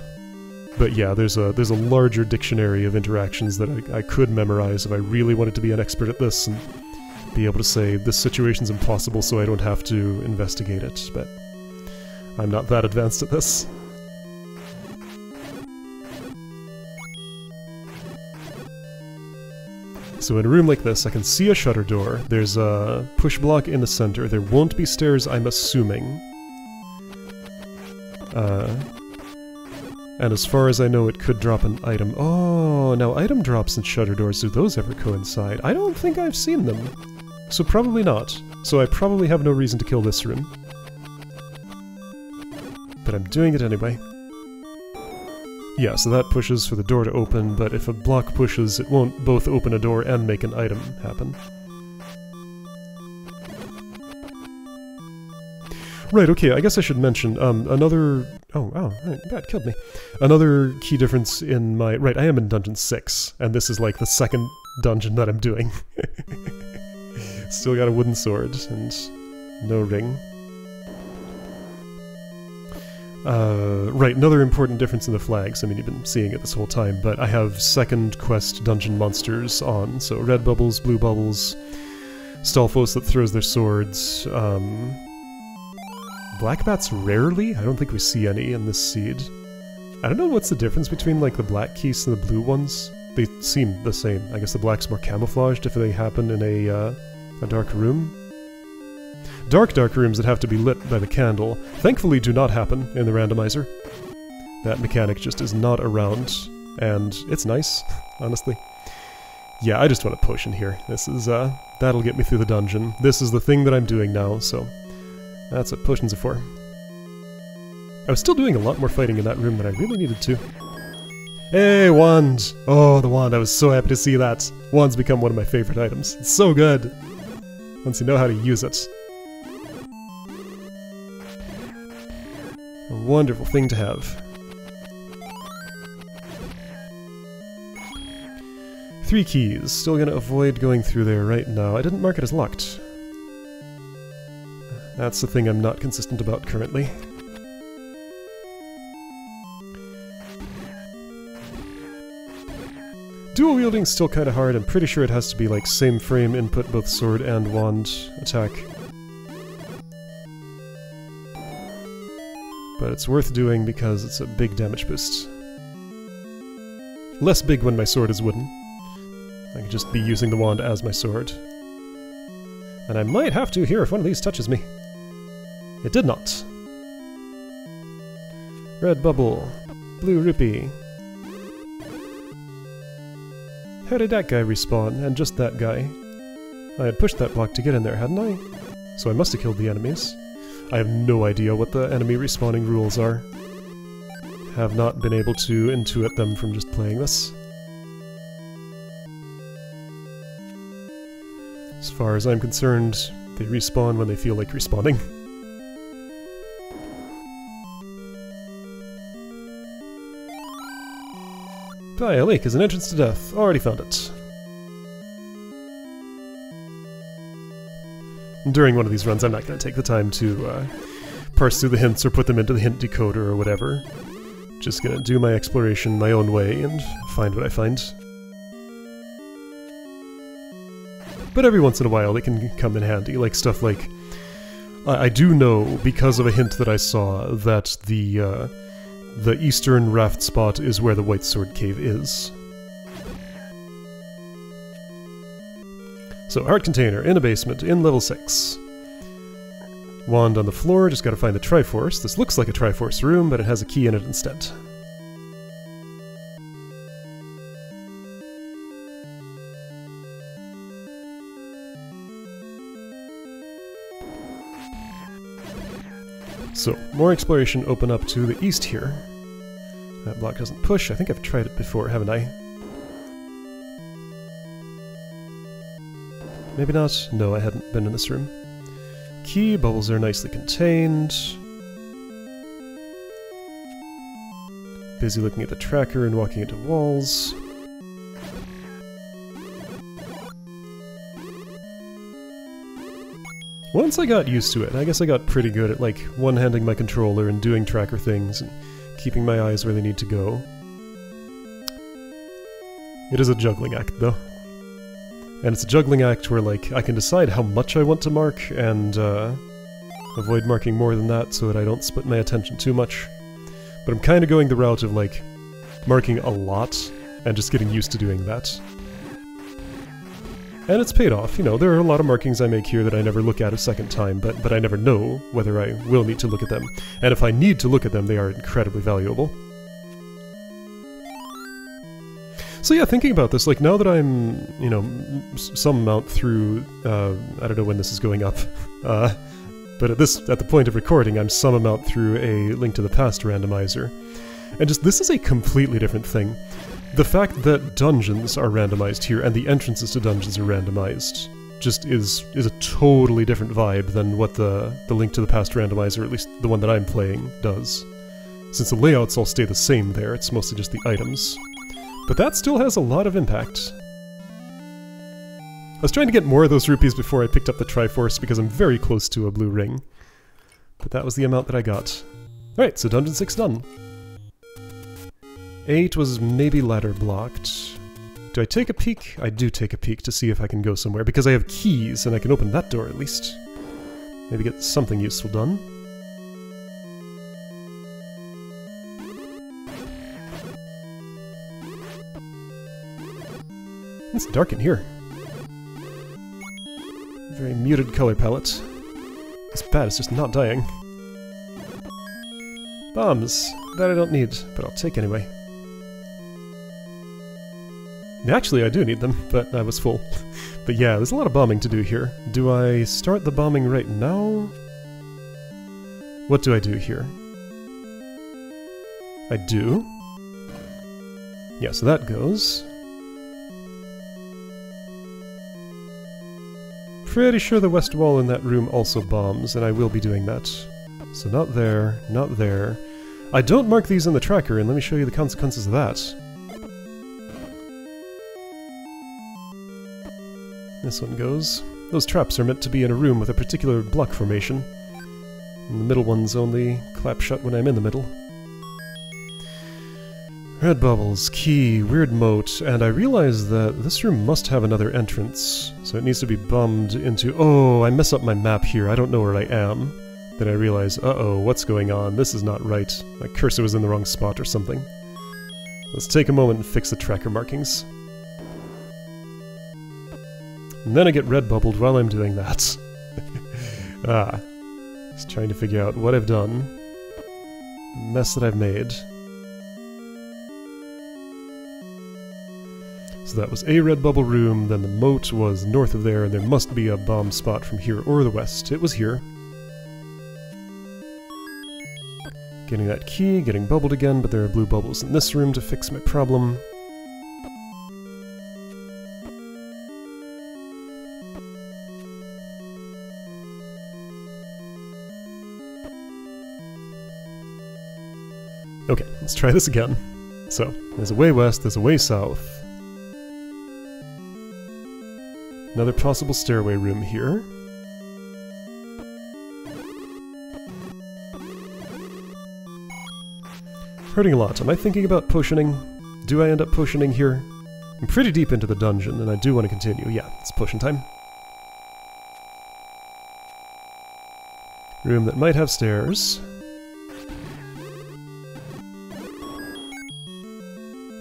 But yeah, there's a larger dictionary of interactions that I could memorize if I really wanted to be an expert at this and be able to say, this situation's impossible so I don't have to investigate it, but I'm not that advanced at this. So in a room like this, I can see a shutter door, there's a push block in the center, there won't be stairs, I'm assuming. And as far as I know, it could drop an item. Oh, now item drops and shutter doors, do those ever coincide? I don't think I've seen them. So probably not. So I probably have no reason to kill this room. But I'm doing it anyway. Yeah, so that pushes for the door to open, but if a block pushes, it won't both open a door and make an item happen. Right, okay, I guess I should mention, another... Oh, wow, right, that killed me. Another key difference in my... Right, I am in Dungeon 6, and this is like the second dungeon that I'm doing. Still got a wooden sword, and no ring. Right, another important difference in the flags. I mean, you've been seeing it this whole time, but I have second quest dungeon monsters on. So red bubbles, blue bubbles, Stalfos that throws their swords, black bats rarely? I don't think we see any in this seed. I don't know what's the difference between, like, the black keys and the blue ones. They seem the same. I guess the black's more camouflaged if they happen in a dark room. Dark rooms that have to be lit by the candle, thankfully do not happen in the randomizer. That mechanic just is not around, and it's nice, honestly. Yeah, I just want a potion here. This is, that'll get me through the dungeon. This is the thing that I'm doing now, so that's what potions are for. I was still doing a lot more fighting in that room than I really needed to. Hey, wand! Oh, the wand, I was so happy to see that. Wand's become one of my favorite items. It's so good! Once you know how to use it. A wonderful thing to have. 3 keys. Still gonna avoid going through there right now. I didn't mark it as locked. That's the thing I'm not consistent about currently. Dual wielding's still kinda hard. I'm pretty sure it has to be like same frame input, both sword and wand attack. But it's worth doing because it's a big damage boost. Less big when my sword is wooden. I could just be using the wand as my sword. And I might have to here if one of these touches me. It did not. Red bubble. Blue rupee. How did that guy respawn? And just that guy? I had pushed that block to get in there, hadn't I? So I must have killed the enemies. I have no idea what the enemy respawning rules are. Have not been able to intuit them from just playing this. As far as I'm concerned, they respawn when they feel like respawning. A lake is an entrance to death. Already found it. During one of these runs, I'm not going to take the time to parse through the hints or put them into the hint decoder or whatever. Just going to do my exploration my own way and find what I find. But every once in a while, it can come in handy, like stuff like... I do know, because of a hint that I saw, that the eastern raft spot is where the White Sword Cave is. So, heart container, in a basement, in level 6. Wand on the floor, just gotta find the Triforce. This looks like a Triforce room, but it has a key in it instead. So, more exploration open up to the east here. That block doesn't push. I think I've tried it before, haven't I? Maybe not? No, I hadn't been in this room. Key, bubbles are nicely contained. Busy looking at the tracker and walking into walls. Once I got used to it, I guess I got pretty good at, like, one-handing my controller and doing tracker things and keeping my eyes where they need to go. It is a juggling act, though. And it's a juggling act where, like, I can decide how much I want to mark and avoid marking more than that so that I don't split my attention too much. But I'm kind of going the route of, like, marking a lot and just getting used to doing that. And it's paid off, you know, there are a lot of markings I make here that I never look at a second time, but I never know whether I will need to look at them. And if I need to look at them, they are incredibly valuable. So yeah, thinking about this, like, now that I'm, you know, some amount through, I don't know when this is going up, but at the point of recording, I'm some amount through a Link to the Past randomizer. And just, this is a completely different thing. The fact that dungeons are randomized here, and the entrances to dungeons are randomized, just is a totally different vibe than what the Link to the Past randomizer, at least the one that I'm playing, does. Since the layouts all stay the same there, it's mostly just the items. But that still has a lot of impact. I was trying to get more of those rupees before I picked up the Triforce, because I'm very close to a blue ring. But that was the amount that I got. Alright, so Dungeon 6 done. 8 was maybe ladder blocked. Do I take a peek? I do take a peek to see if I can go somewhere, because I have keys and I can open that door at least. Maybe get something useful done. It's dark in here. Very muted color palette. This bat is just not dying. Bombs. That I don't need, but I'll take anyway. Actually, I do need them, but I was full. But yeah, there's a lot of bombing to do here. Do I start the bombing right now? What do I do here? I do. Yeah, so that goes. Pretty sure the west wall in that room also bombs, and I will be doing that. So not there, not there. I don't mark these in the tracker, and let me show you the consequences of that. This one goes. Those traps are meant to be in a room with a particular block formation. And the middle ones only clap shut when I'm in the middle. Red bubbles, key, weird moat, and I realize that this room must have another entrance, so it needs to be bombed into— oh, I mess up my map here, I don't know where I am. Then I realize, uh-oh, what's going on? This is not right. My cursor was in the wrong spot or something. Let's take a moment and fix the tracker markings. And then I get red bubbled while I'm doing that. Just trying to figure out what I've done. The mess that I've made. So that was a red bubble room, then the moat was north of there, and there must be a bomb spot from here or the west. It was here. Getting that key, getting bubbled again, but there are blue bubbles in this room to fix my problem. Okay, let's try this again. So, there's a way west, there's a way south. Another possible stairway room here. Hurting a lot. Am I thinking about potioning? Do I end up potioning here? I'm pretty deep into the dungeon, and I do want to continue. Yeah, it's potion time. Room that might have stairs.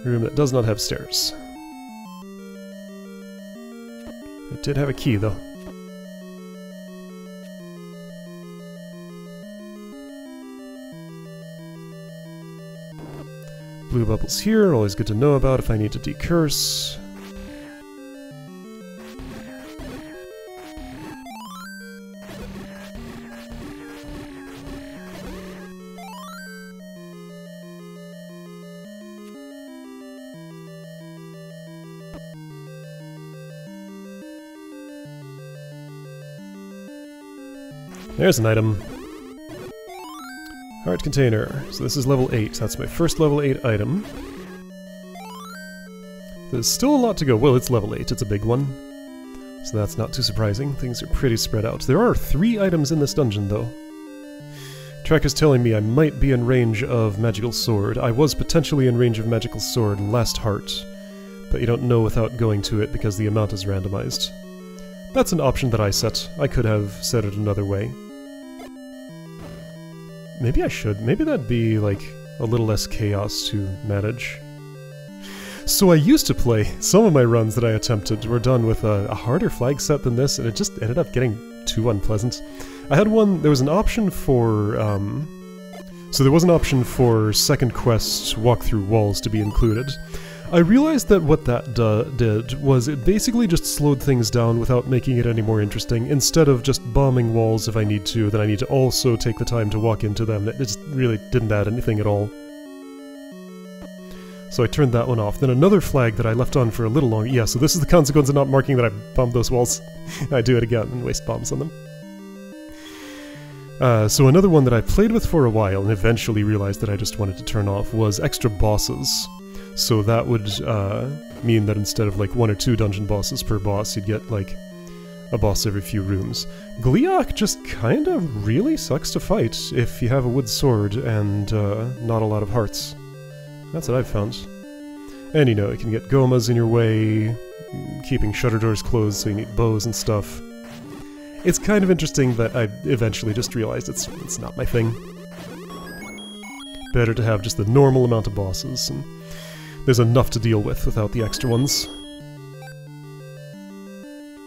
Room that does not have stairs. It did have a key, though. Blue bubbles here, always good to know about if I need to decurse. There's an item. Heart container. So this is level 8. That's my first level 8 item. There's still a lot to go. Well, it's level 8. It's a big one. So that's not too surprising. Things are pretty spread out. There are 3 items in this dungeon, though. Tracker's telling me I might be in range of Magical Sword. I was potentially in range of Magical Sword last heart, but you don't know without going to it because the amount is randomized. That's an option that I set. I could have set it another way. Maybe I should. Maybe that'd be, like, a little less chaos to manage. So I used to play, some of my runs that I attempted were done with a harder flag set than this, and it just ended up getting too unpleasant. I had one, there was an option for, so there was an option for second quest walkthrough walls to be included. I realized that what that did was it basically just slowed things down without making it any more interesting. Instead of just bombing walls if I need to, then I need to also take the time to walk into them. It just really didn't add anything at all. So I turned that one off. Then another flag that I left on for a little longer. Yeah, so this is the consequence of not marking that I bombed those walls. I do it again and waste bombs on them. So another one that I played with for a while and eventually realized that I just wanted to turn off was extra bosses. So that would mean that instead of like 1 or 2 dungeon bosses per boss, you'd get like a boss every few rooms. Gliok just kind of really sucks to fight if you have a wood sword and not a lot of hearts. That's what I've found. And you know, it can get gomas in your way, keeping shutter doors closed so you need bows and stuff. It's kind of interesting that I eventually just realized it's not my thing. Better to have just the normal amount of bosses, and there's enough to deal with without the extra ones.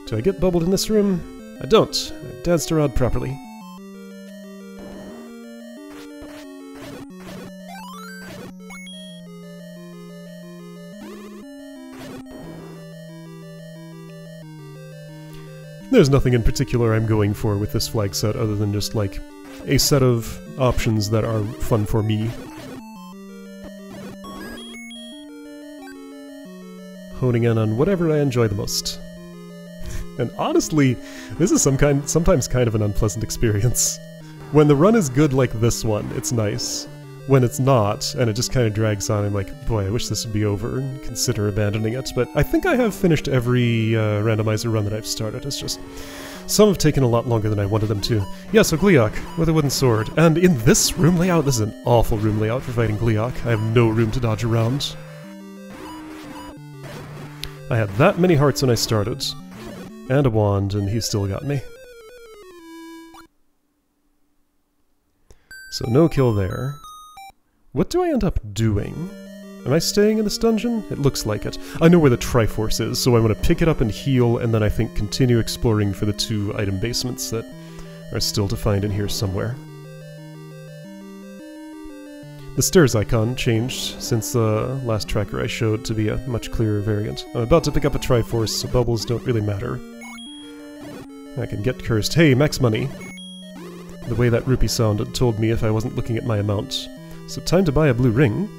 Do I get bubbled in this room? I don't. I danced around properly. There's nothing in particular I'm going for with this flag set other than just like a set of options that are fun for me. Honing in on whatever I enjoy the most. And honestly, this is sometimes kind of an unpleasant experience. When the run is good like this one, it's nice. when it's not, and it just kind of drags on, I'm like, boy, I wish this would be over, and consider abandoning it. But I think I have finished every randomizer run that I've started. It's just, some have taken a lot longer than I wanted them to. Yeah, so Gleeok, with a wooden sword. And in this room layout, this is an awful room layout for fighting Gleeok. I have no room to dodge around. I had that many hearts when I started, and a wand, and he still got me. So no kill there. What do I end up doing? Am I staying in this dungeon? It looks like it. I know where the Triforce is, so I want to pick it up and heal, and then I think continue exploring for the 2 item basements that are still to find in here somewhere. The stairs icon changed since the last tracker I showed to be a much clearer variant. I'm about to pick up a Triforce, so bubbles don't really matter. I can get cursed. Hey, max money! The way that rupee sounded told me if I wasn't looking at my amount. So time to buy a blue ring.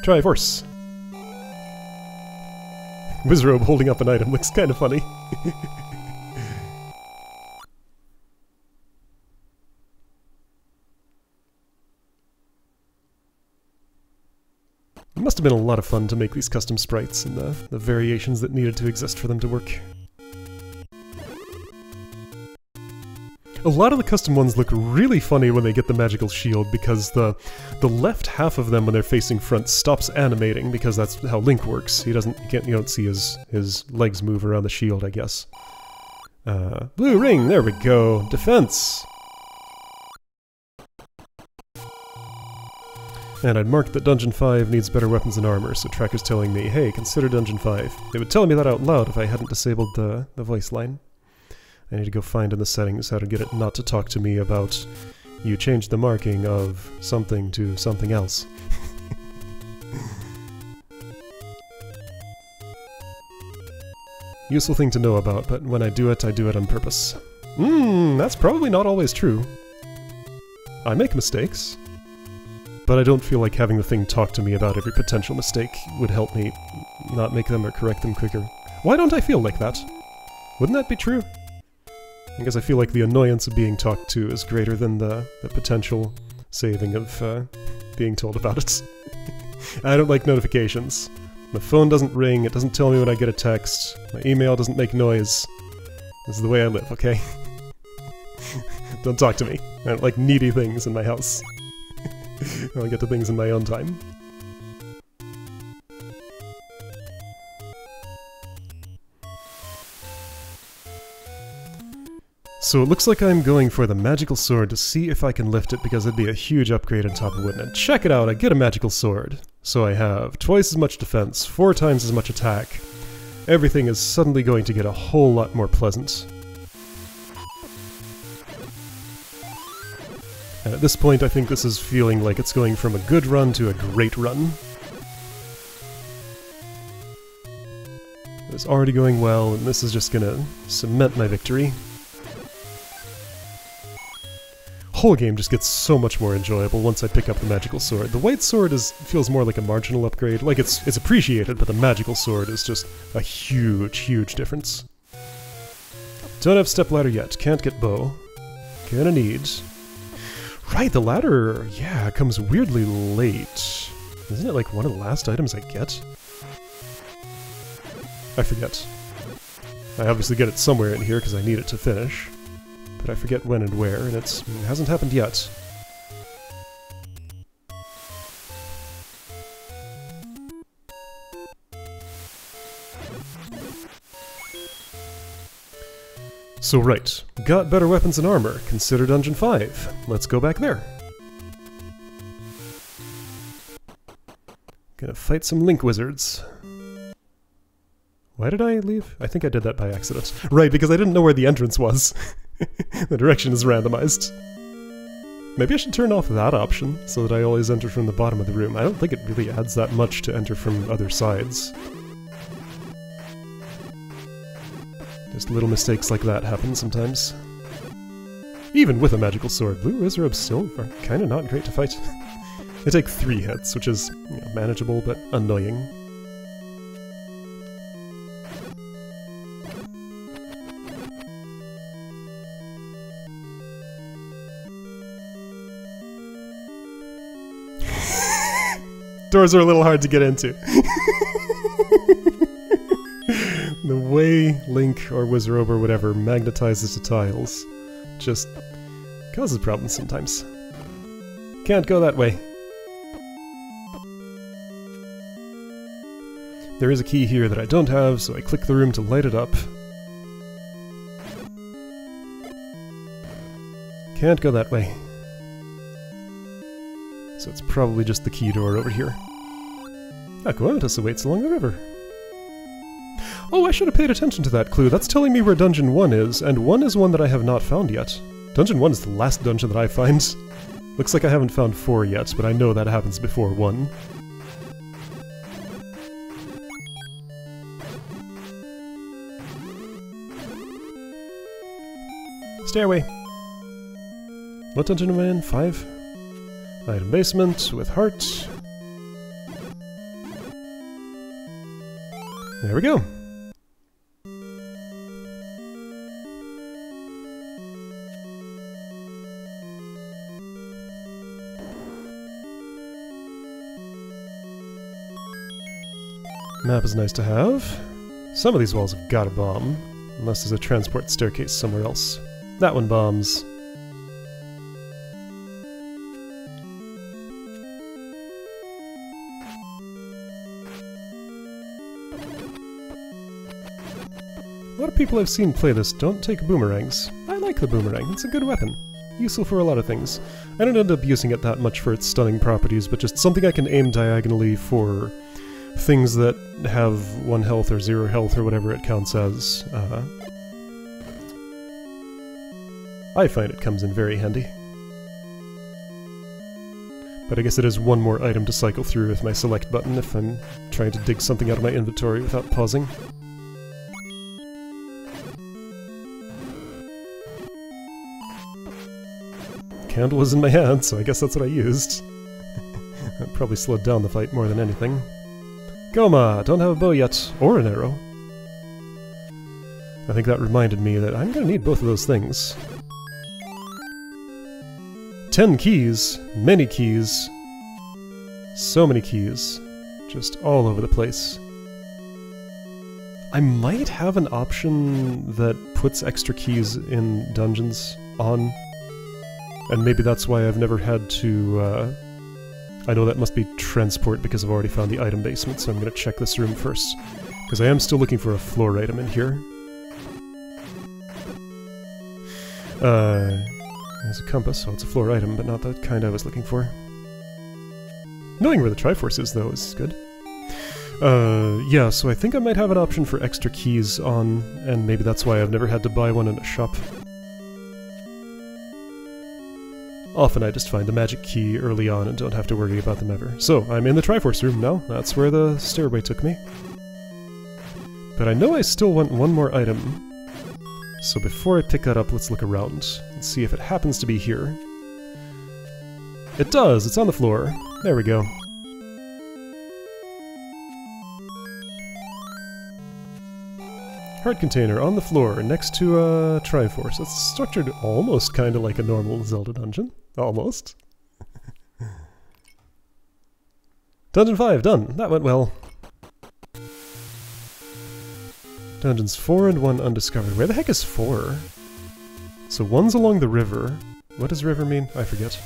Triforce! Wizrobe holding up an item looks kind of funny. It must have been a lot of fun to make these custom sprites and the variations that needed to exist for them to work. A lot of the custom ones look really funny when they get the magical shield because the left half of them when they're facing front stops animating because that's how Link works. You don't see his legs move around the shield, I guess. Blue ring, there we go. Defense! And I'd marked that Dungeon 5 needs better weapons and armor, so Tracker's telling me, hey, consider Dungeon 5. They would tell me that out loud if I hadn't disabled the voice line. I need to go find in the settings how to get it not to talk to me about you changed the marking of something to something else. Useful thing to know about, but when I do it on purpose. That's probably not always true. I make mistakes. But I don't feel like having the thing talk to me about every potential mistake would help me not make them or correct them quicker. Why don't I feel like that? Wouldn't that be true? Because I feel like the annoyance of being talked to is greater than the potential saving of being told about it. I don't like notifications. My phone doesn't ring, it doesn't tell me when I get a text, my email doesn't make noise. This is the way I live, okay? Don't talk to me. I don't like needy things in my house. I'll get to things in my own time. So it looks like I'm going for the magical sword to see if I can lift it because it'd be a huge upgrade on top of it. And check it out, I get a magical sword. So I have twice as much defense, 4 times as much attack. Everything is suddenly going to get a whole lot more pleasant. And at this point, I think this is feeling like it's going from a good run to a great run. It's already going well, and this is just gonna cement my victory. Whole game just gets so much more enjoyable once I pick up the magical sword. The white sword feels more like a marginal upgrade. Like, it's appreciated, but the magical sword is just a huge, huge difference. Don't have stepladder yet. Can't get bow. Gonna need... Right, the ladder, yeah, comes weirdly late. Isn't it like one of the last items I get? I forget. I obviously get it somewhere in here because I need it to finish. But I forget when and where, and it hasn't happened yet. So right, got better weapons and armor, consider Dungeon 5. Let's go back there. Gonna fight some Link wizards. Why did I leave? I think I did that by accident. Right, because I didn't know where the entrance was. The direction is randomized. Maybe I should turn off that option, so that I always enter from the bottom of the room. I don't think it really adds that much to enter from other sides. Just little mistakes like that happen sometimes. Even with a magical sword, blue wizards still are kinda not great to fight. They take 3 hits, which is manageable but annoying. Doors are a little hard to get into. The way Link or Wizrobe or whatever magnetizes to tiles just causes problems sometimes. Can't go that way. There is a key here that I don't have, so I click the room to light it up. Can't go that way. So it's probably just the key door over here. Aquamantis awaits along the river. Oh, I should have paid attention to that clue. That's telling me where Dungeon 1 is, and 1 is one that I have not found yet. Dungeon 1 is the last dungeon that I find. Looks like I haven't found 4 yet, but I know that happens before 1. Stairway. What dungeon am I in? 5? Item basement with heart. There we go. Map is nice to have. Some of these walls have got a bomb, unless there's a transport staircase somewhere else. That one bombs. A lot of people I've seen play this don't take boomerangs. I like the boomerang, it's a good weapon. Useful for a lot of things. I don't end up using it that much for its stunning properties, but just something I can aim diagonally for things that have 1 health or 0 health or whatever it counts as. I find it comes in very handy. But I guess it is one more item to cycle through with my select button if I'm trying to dig something out of my inventory without pausing. Candle was in my hand, so I guess that's what I used. That probably slowed down the fight more than anything. Goma! Don't have a bow yet. Or an arrow. I think that reminded me that I'm gonna need both of those things. 10 keys. Many keys. So many keys. Just all over the place. I might have an option that puts extra keys in dungeons on. And maybe that's why I've never had to, I know that must be transport because I've already found the item basement, so I'm gonna check this room first. Because I am still looking for a floor item in here. There's a compass, so it's a floor item, but not the kind I was looking for. Knowing where the Triforce is, though, is good. Yeah, so I think I might have an option for extra keys on, and maybe that's why I've never had to buy one in a shop. Often I just find a magic key early on and don't have to worry about them ever. So, I'm in the Triforce room now. That's where the stairway took me. But I know I still want one more item. So before I pick that up, let's look around and see if it happens to be here. It does! It's on the floor. There we go. Heart container on the floor next to a Triforce. It's structured almost kind of like a normal Zelda dungeon. Almost. Dungeon 5, done! That went well. Dungeons 4 and 1 undiscovered. Where the heck is 4? So 1's along the river. What does river mean? I forget.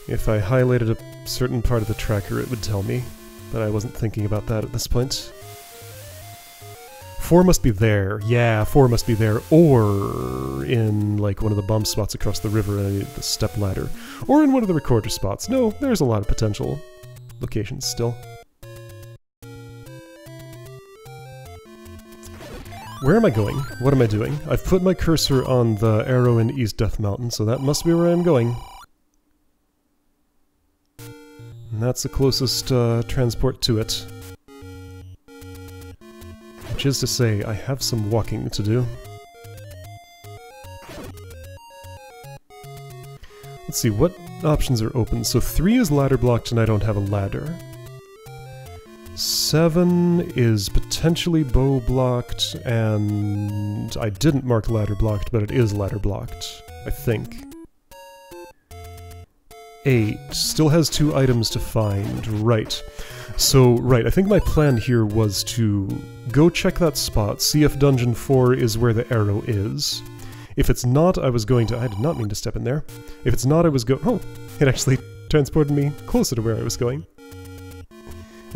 If I highlighted a certain part of the tracker, it would tell me, but I wasn't thinking about that at this point. 4 must be there. Yeah, 4 must be there, or in, like, one of the bump spots across the river and the step ladder. Or in one of the recorder spots. No, there's a lot of potential locations still. Where am I going? What am I doing? I've put my cursor on the arrow in East Death Mountain, so that must be where I'm going. And that's the closest transport to it. Which is to say, I have some walking to do. Let's see, what options are open? So 3 is ladder blocked and I don't have a ladder. 7 is potentially bow blocked, and I didn't mark ladder blocked, but it is ladder blocked. I think. 8. Still has 2 items to find. Right. So, right, I think my plan here was to go check that spot, see if Dungeon 4 is where the arrow is. If it's not, I was going to... I did not mean to step in there. If it's not, I was oh, it actually transported me closer to where I was going.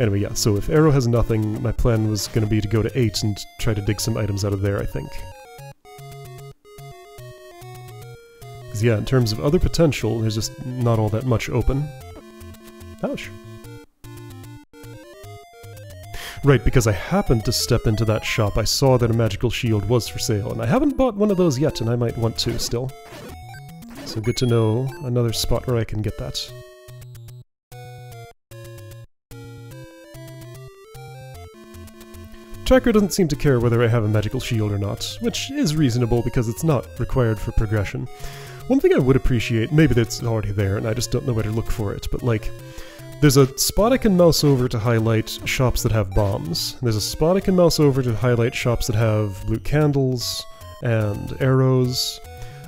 Anyway, yeah, so if arrow has nothing, my plan was going to be to go to 8 and try to dig some items out of there, I think. Because, yeah, in terms of other potential, there's just not all that much open. Ouch. Right, because I happened to step into that shop, I saw that a magical shield was for sale, and I haven't bought one of those yet, and I might want to still. So good to know another spot where I can get that. Tracker doesn't seem to care whether I have a magical shield or not, which is reasonable because it's not required for progression. One thing I would appreciate, maybe that's already there and I just don't know where to look for it, but like, there's a spot I can mouse over to highlight shops that have bombs. There's a spot I can mouse over to highlight shops that have blue candles and arrows.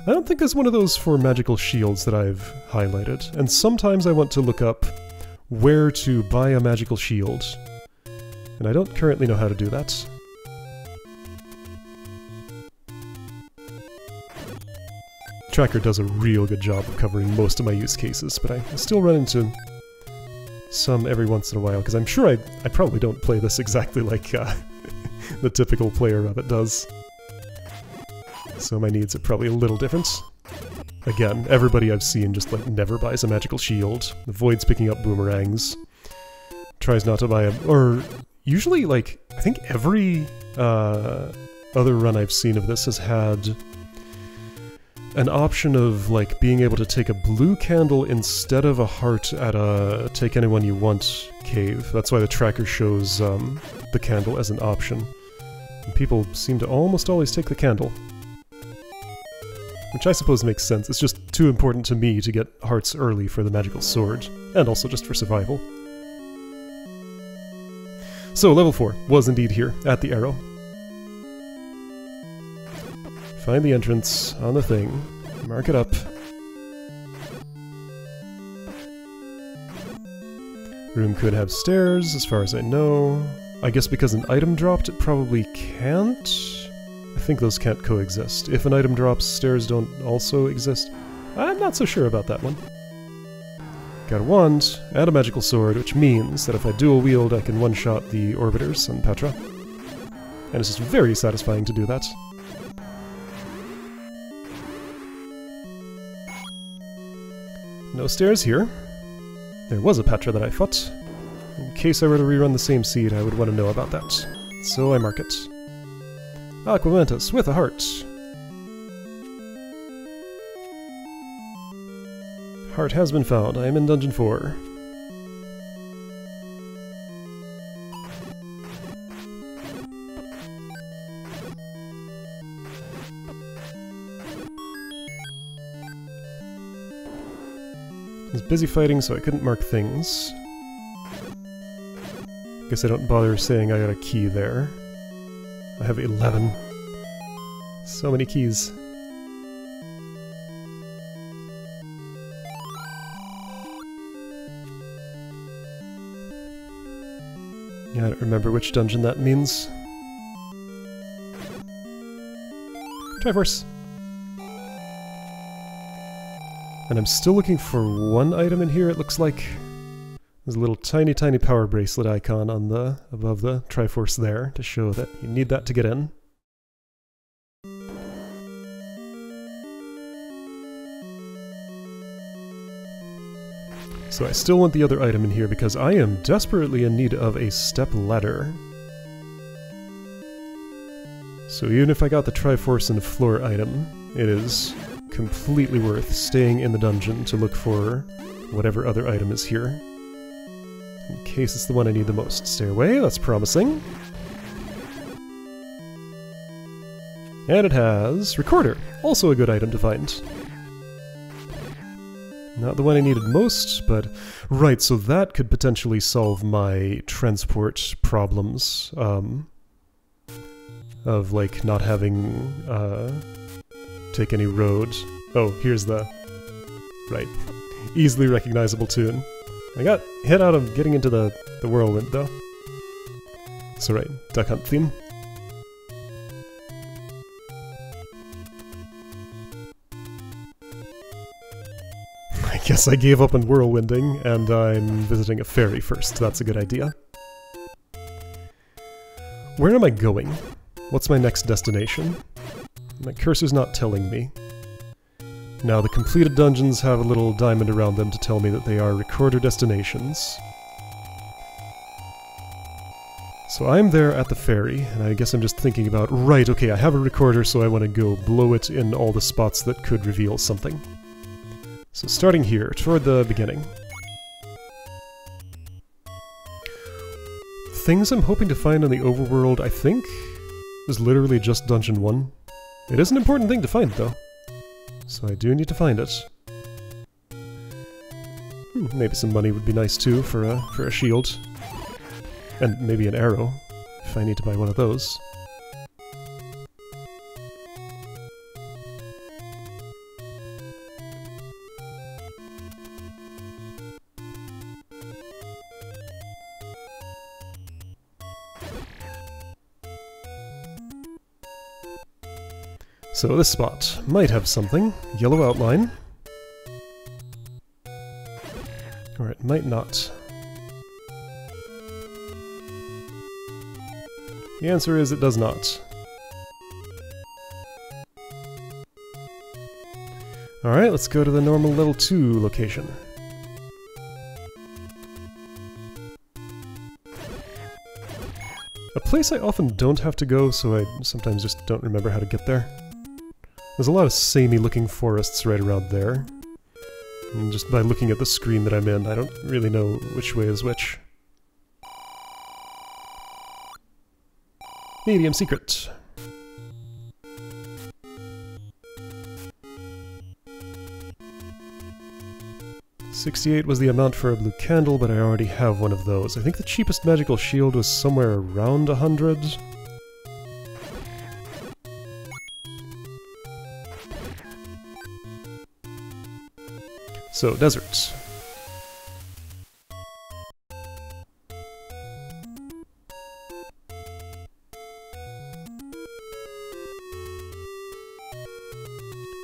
I don't think there's one of those for magical shields that I've highlighted, and sometimes I want to look up where to buy a magical shield. And I don't currently know how to do that. Tracker does a real good job of covering most of my use cases, but I still run into some every once in a while, because I'm sure I probably don't play this exactly like the typical player of it does. So my needs are probably a little different. Again, everybody I've seen just like never buys a magical shield, avoids picking up boomerangs, tries not to buy a... or usually, like, I think every other run I've seen of this has had an option of, like, being able to take a blue candle instead of a heart at a Take Anyone You Want cave. That's why the tracker shows the candle as an option. And people seem to almost always take the candle. Which I suppose makes sense. It's just too important to me to get hearts early for the magical sword, and also just for survival. So, level 4 was indeed here, at the arrow. Find the entrance on the thing, mark it up. Room could have stairs, as far as I know. I guess because an item dropped, it probably can't? I think those can't coexist. If an item drops, stairs don't also exist. I'm not so sure about that one. Got a wand, and a magical sword, which means that if I dual wield, I can one-shot the orbiters and Petra. And it's just very satisfying to do that. No stairs here. There was a Petra that I fought. In case I were to rerun the same seed, I would want to know about that. So I mark it. Aquamentus with a heart. Heart has been found. I am in Dungeon 4. I was busy fighting, so I couldn't mark things. Guess I don't bother saying I got a key there. I have 11. So many keys. Yeah, I don't remember which dungeon that means. Triforce! And I'm still looking for one item in here, it looks like. There's a little tiny, tiny power bracelet icon on the above the Triforce there to show that you need that to get in. So I still want the other item in here because I am desperately in need of a step ladder. So even if I got the Triforce and floor item, it is completely worth staying in the dungeon to look for whatever other item is here. In case it's the one I need the most. Stairway, that's promising. And it has Recorder, also a good item to find. Not the one I needed most, but... Right, so that could potentially solve my transport problems, of, like, not having, take any road. Oh, here's the... Right. Easily recognizable tune. I got hit out of getting into the whirlwind, though. So right, Duck Hunt theme. I guess I gave up on whirlwinding, and I'm visiting a fairy first. That's a good idea. Where am I going? What's my next destination? My cursor's not telling me. Now, the completed dungeons have a little diamond around them to tell me that they are recorder destinations. So I'm there at the ferry, and I guess I'm just thinking about, right, okay, I have a recorder, so I want to go blow it in all the spots that could reveal something. So starting here, toward the beginning. Things I'm hoping to find on the overworld, I think, is literally just Dungeon 1. It is an important thing to find, though. So I do need to find it. Maybe some money would be nice, too, for a shield. And maybe an arrow, if I need to buy one of those. So this spot might have something. Yellow outline. Or it might not. The answer is it does not. Alright, let's go to the normal level 2 location. A place I often don't have to go, so I sometimes just don't remember how to get there. There's a lot of samey looking forests right around there. And just by looking at the screen that I'm in, I don't really know which way is which. Medium secret. $68 was the amount for a blue candle, but I already have one of those. I think the cheapest magical shield was somewhere around 100. So, deserts.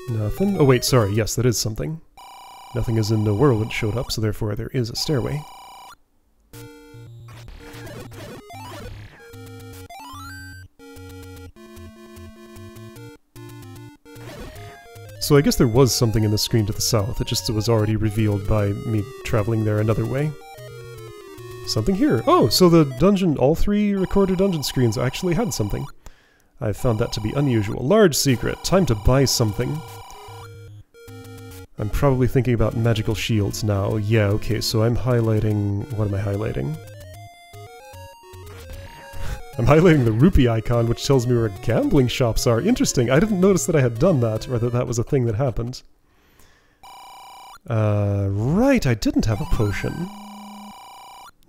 Nothing? Oh wait, sorry, yes, that is something. Nothing is in the whirlwind showed up, so therefore there is a stairway. So I guess there was something in the screen to the south, it just was already revealed by me traveling there another way. Something here! Oh, so the dungeon, all 3 recorder dungeon screens actually had something. I found that to be unusual. Large secret! Time to buy something. I'm probably thinking about magical shields now. Yeah, okay, so I'm highlighting... What am I highlighting? I'm highlighting the rupee icon, which tells me where gambling shops are. Interesting, I didn't notice that I had done that, or that that was a thing that happened. Right, I didn't have a potion.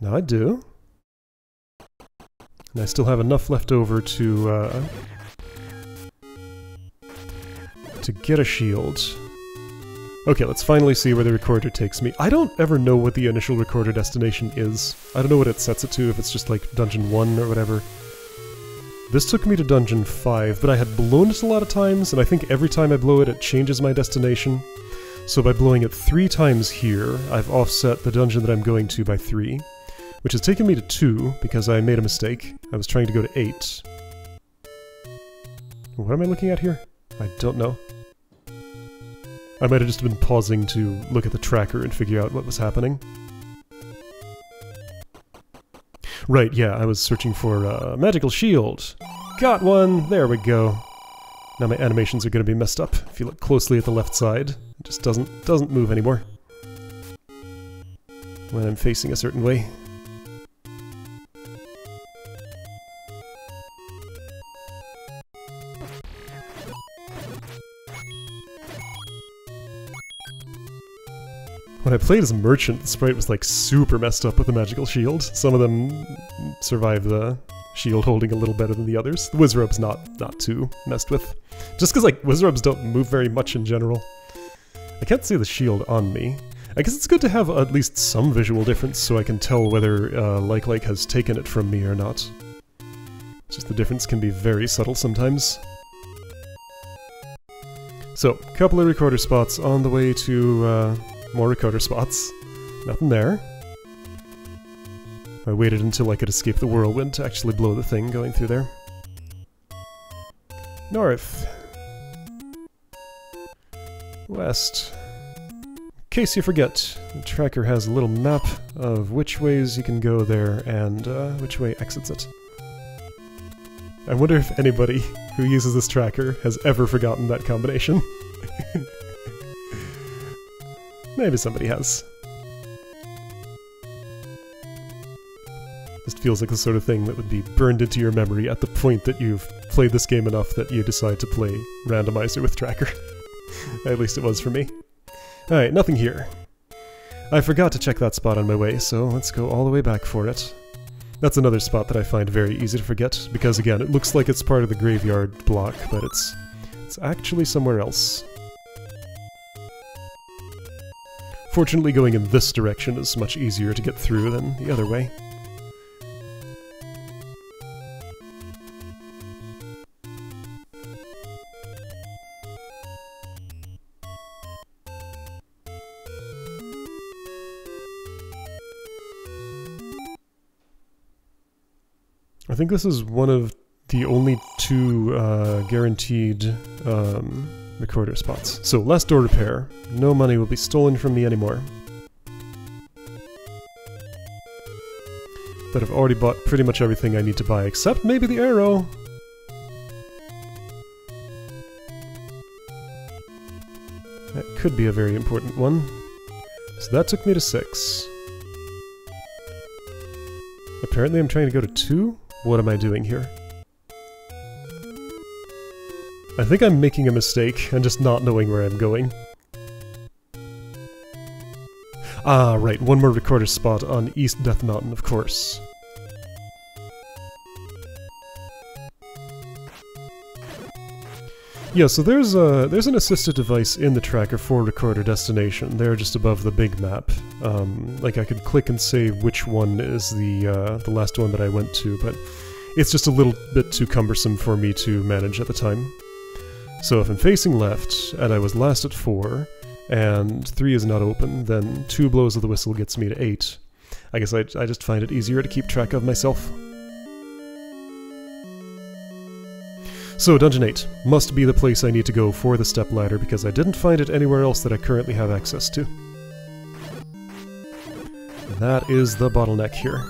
Now I do. And I still have enough left over to get a shield. Okay, let's finally see where the recorder takes me. I don't ever know what the initial recorder destination is. I don't know what it sets it to, if it's just like Dungeon 1 or whatever. This took me to Dungeon 5, but I had blown it a lot of times, and I think every time I blow it, it changes my destination. So by blowing it 3 times here, I've offset the dungeon that I'm going to by 3, which has taken me to 2, because I made a mistake. I was trying to go to 8. What am I looking at here? I don't know. I might have just been pausing to look at the tracker and figure out what was happening. Right, yeah, I was searching for a magical shield. Got one! There we go. Now my animations are going to be messed up. If you look closely at the left side, it just doesn't move anymore when I'm facing a certain way. When I played as a merchant, the sprite was like super messed up with the magical shield. Some of them survive the shield holding a little better than the others. The Wizrob's not too messed with. Just because like Wizrobs don't move very much in general. I can't see the shield on me. I guess it's good to have at least some visual difference so I can tell whether Like has taken it from me or not. It's just the difference can be very subtle sometimes. So, a couple of recorder spots on the way to more recorder spots. Nothing there. I waited until I could escape the whirlwind to actually blow the thing going through there. North. West. In case you forget, the tracker has a little map of which ways you can go there and which way exits it. I wonder if anybody who uses this tracker has ever forgotten that combination. Maybe somebody has. Just feels like the sort of thing that would be burned into your memory at the point that you've played this game enough that you decide to play randomizer with tracker. At least it was for me. Alright, nothing here. I forgot to check that spot on my way, so let's go all the way back for it. That's another spot that I find very easy to forget, because again, it looks like it's part of the graveyard block, but it's actually somewhere else. Fortunately, going in this direction is much easier to get through than the other way. I think this is one of the only two guaranteed recorder spots. So, last door repair. No money will be stolen from me anymore. But I've already bought pretty much everything I need to buy, except maybe the arrow! That could be a very important one. So that took me to 6. Apparently I'm trying to go to 2? What am I doing here? I think I'm making a mistake and just not knowing where I'm going. Ah, right, one more recorder spot on East Death Mountain, of course. Yeah, so there's an assisted device in the tracker for recorder destination. They're just above the big map. Like I could click and say which one is the last one that I went to, but it's just a little bit too cumbersome for me to manage at the time. So if I'm facing left, and I was last at 4, and 3 is not open, then 2 blows of the whistle gets me to 8. I guess I just find it easier to keep track of myself. So, Dungeon 8 must be the place I need to go for the stepladder because I didn't find it anywhere else that I currently have access to. That is the bottleneck here.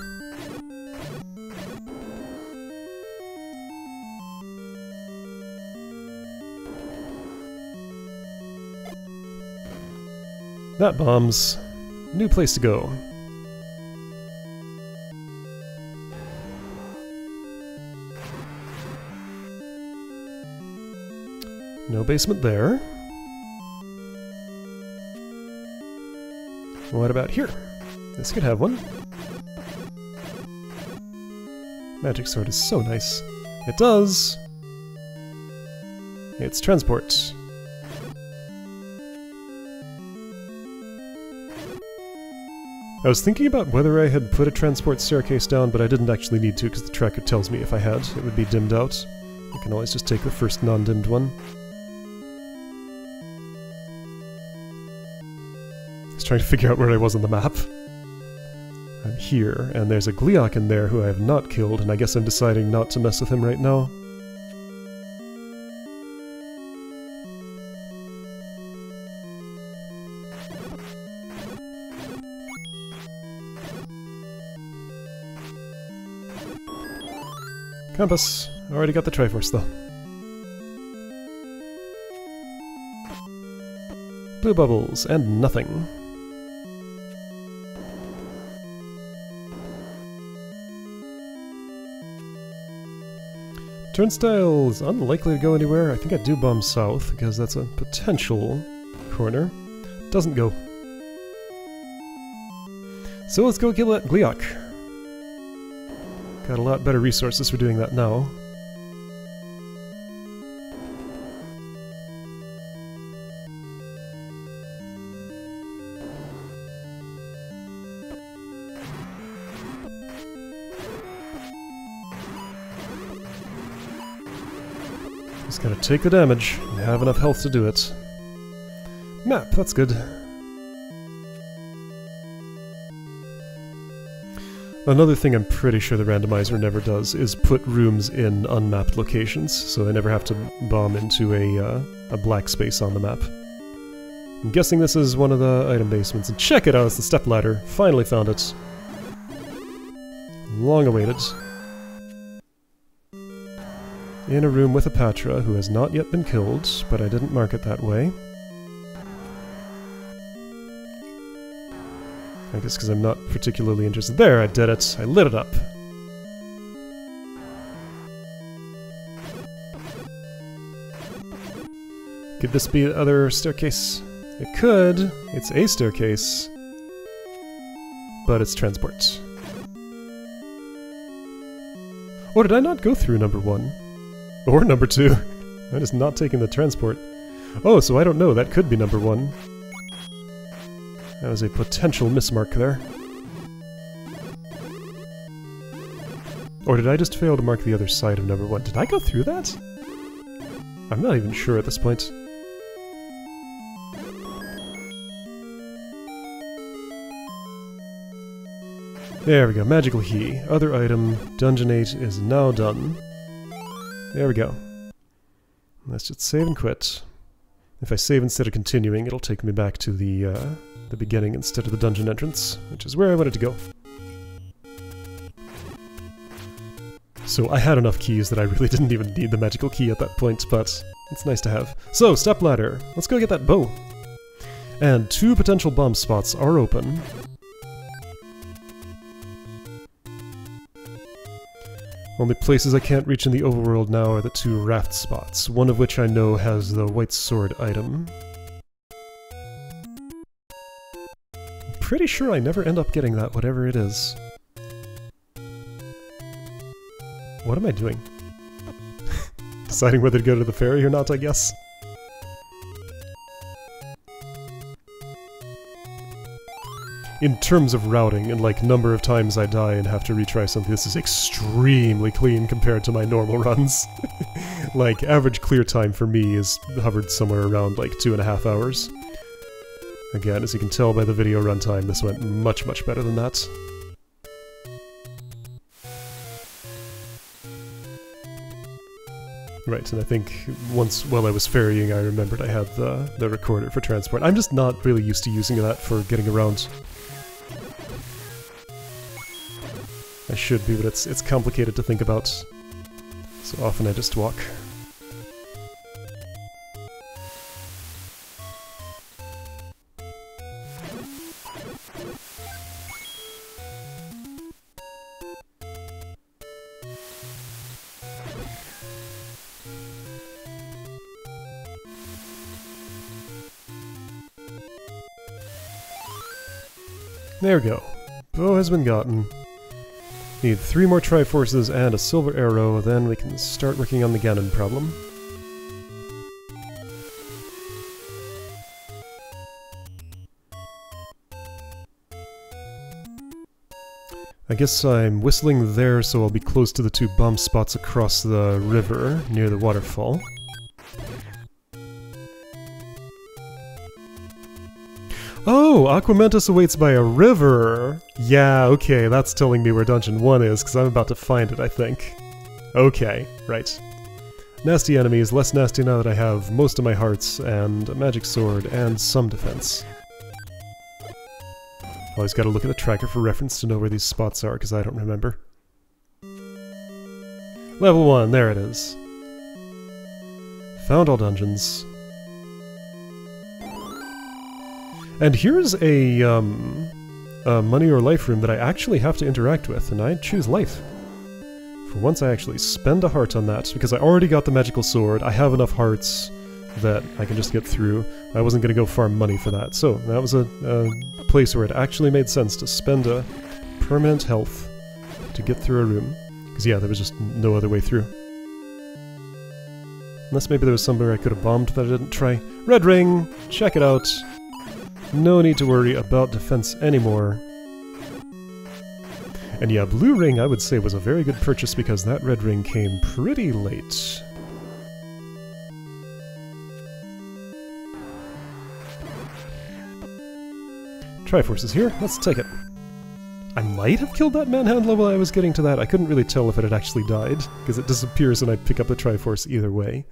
That bombs. New place to go. No basement there. What about here? This could have one. Magic sword is so nice. It does! It's transport. I was thinking about whether I had put a transport staircase down, but I didn't actually need to because the tracker tells me if I had, it would be dimmed out. I can always just take the first non-dimmed one. Trying to figure out where I was on the map. I'm here, and there's a Gliok in there who I have not killed, and I guess I'm deciding not to mess with him right now. Compass. Already got the Triforce, though. Blue bubbles, and nothing. Turnstile's unlikely to go anywhere. I think I do bomb south, because that's a potential corner. Doesn't go. So let's go kill that Gliok. Got a lot better resources for doing that now. Just gotta take the damage and have enough health to do it. Map, that's good. Another thing I'm pretty sure the randomizer never does is put rooms in unmapped locations, so I never have to bomb into a black space on the map. I'm guessing this is one of the item basements, and check it out, it's the step ladder. Finally found it. Long awaited. In a room with a Patra who has not yet been killed, but I didn't mark it that way. I guess because I'm not particularly interested. There, I did it. I lit it up. Could this be the other staircase? It could. It's a staircase. But it's transport. Oh, did I not go through number 1? Or number 2? I'm just not taking the transport. Oh, so I don't know. That could be number 1. That was a potential mismark there. Or did I just fail to mark the other side of number 1? Did I go through that? I'm not even sure at this point. There we go, magical key. Other item, Dungeon 8 is now done. There we go. Let's just save and quit. If I save instead of continuing, it'll take me back to the beginning instead of the dungeon entrance, which is where I wanted to go. So I had enough keys that I really didn't even need the magical key at that point, but it's nice to have. So, step ladder. Let's go get that bow. And 2 potential bomb spots are open. Only places I can't reach in the overworld now are the 2 raft spots, one of which I know has the white sword item. Pretty sure I never end up getting that, whatever it is. What am I doing? Deciding whether to go to the ferry or not, I guess. In terms of routing and like number of times I die and have to retry something, this is extremely clean compared to my normal runs. Like, average clear time for me is hovered somewhere around like 2.5 hours. Again, as you can tell by the video runtime, this went much, much better than that. Right, and I think once while I was ferrying, I remembered I had the recorder for transport. I'm just not really used to using that for getting around. I should be, but it's complicated to think about. So often I just walk. There we go. Bow has been gotten. Need 3 more Triforces and a silver arrow, then we can start working on the Ganon problem. I guess I'm whistling there so I'll be close to the 2 bomb spots across the river near the waterfall. Oh, Aquamentus awaits by a river! Yeah, okay, that's telling me where Dungeon 1 is, because I'm about to find it, I think. Okay, right. Nasty enemies, less nasty now that I have most of my hearts, and a magic sword, and some defense. Always gotta look at the tracker for reference to know where these spots are, because I don't remember. Level 1, there it is. Found all dungeons. And here's a money or life room that I actually have to interact with, and I choose life. For once I actually spend a heart on that, because I already got the magical sword, I have enough hearts that I can just get through. I wasn't going to go farm money for that, so that was a place where it actually made sense to spend a permanent health to get through a room. Because yeah, there was just no other way through. Unless maybe there was somewhere I could have bombed that I didn't try. Red ring! Check it out! No need to worry about defense anymore. And yeah, blue ring I would say was a very good purchase because that red ring came pretty late. Triforce is here. Let's take it. I might have killed that manhandler while I was getting to that. I couldn't really tell if it had actually died, because it disappears when I pick up the Triforce either way.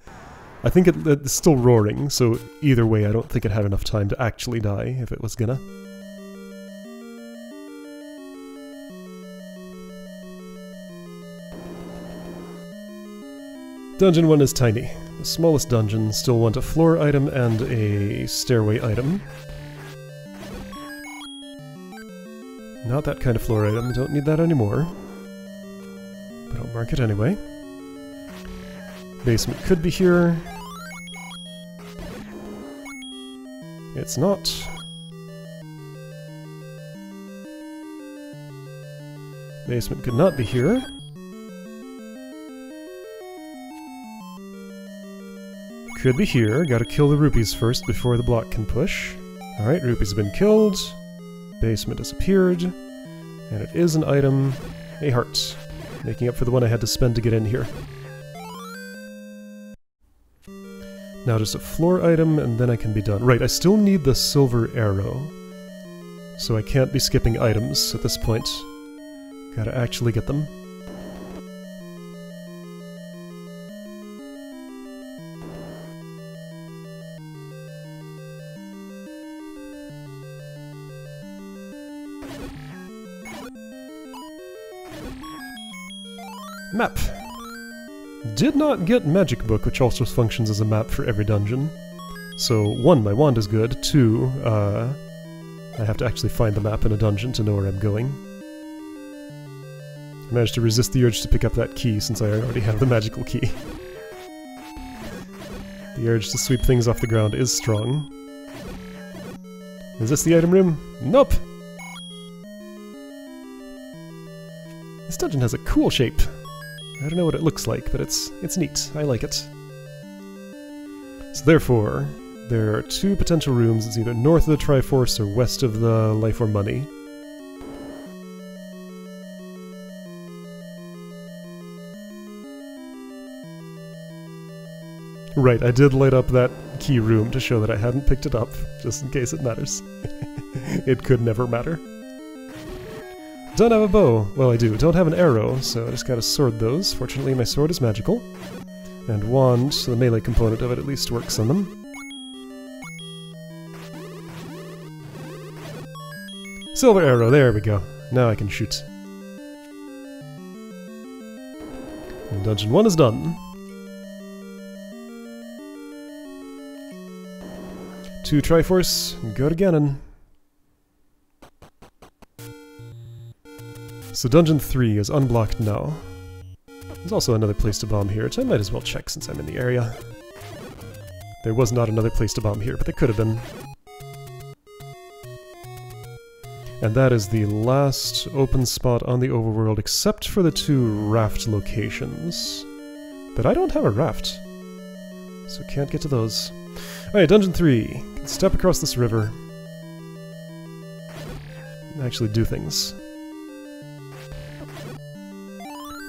I think it's still roaring, so either way I don't think it had enough time to actually die, if it was gonna. Dungeon 1 is tiny. The smallest dungeon still want a floor item and a stairway item. Not that kind of floor item, don't need that anymore. But I'll mark it anyway. Basement could be here. It's not. Basement could not be here. Could be here. Gotta kill the rupees first before the block can push. Alright, rupees have been killed. Basement disappeared. And it is an item. A heart. Making up for the one I had to spend to get in here. Now just a floor item, and then I can be done. Right, I still need the silver arrow. So I can't be skipping items at this point. Gotta actually get them. Map. Did not get Magic Book, which also functions as a map for every dungeon. So, 1, my wand is good. 2, I have to actually find the map in a dungeon to know where I'm going. I managed to resist the urge to pick up that key since I already have the magical key. The urge to sweep things off the ground is strong. Is this the item room? Nope! This dungeon has a cool shape. I don't know what it looks like, but it's neat. I like it. So therefore, there are 2 potential rooms. It's either north of the Triforce or west of the Life or Money. Right, I did light up that key room to show that I hadn't picked it up, just in case it matters. It could never matter. Don't have a bow. Well, I do. Don't have an arrow, so I just gotta sword those. Fortunately, my sword is magical. And wand, so the melee component of it at least works on them. Silver arrow, there we go. Now I can shoot. And Dungeon 1 is done. 2 Triforce, go to Ganon. So Dungeon 3 is unblocked now. There's also another place to bomb here, which I might as well check since I'm in the area. There was not another place to bomb here, but there could have been. And that is the last open spot on the overworld, except for the 2 raft locations. But I don't have a raft, so can't get to those. Alright, Dungeon 3. Can step across this river. And actually do things.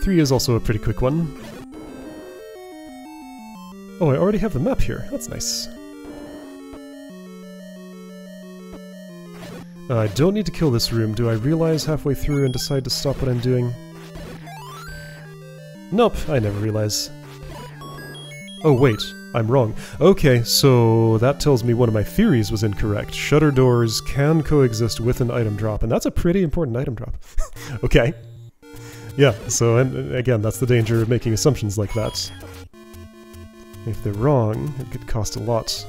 3 is also a pretty quick one. Oh, I already have the map here. That's nice. I don't need to kill this room. Do I realize halfway through and decide to stop what I'm doing? Nope, I never realize. Oh wait, I'm wrong. Okay, so that tells me one of my theories was incorrect. Shutter doors can coexist with an item drop, and that's a pretty important item drop. Okay. Yeah, so and again, that's the danger of making assumptions like that. If they're wrong, it could cost a lot.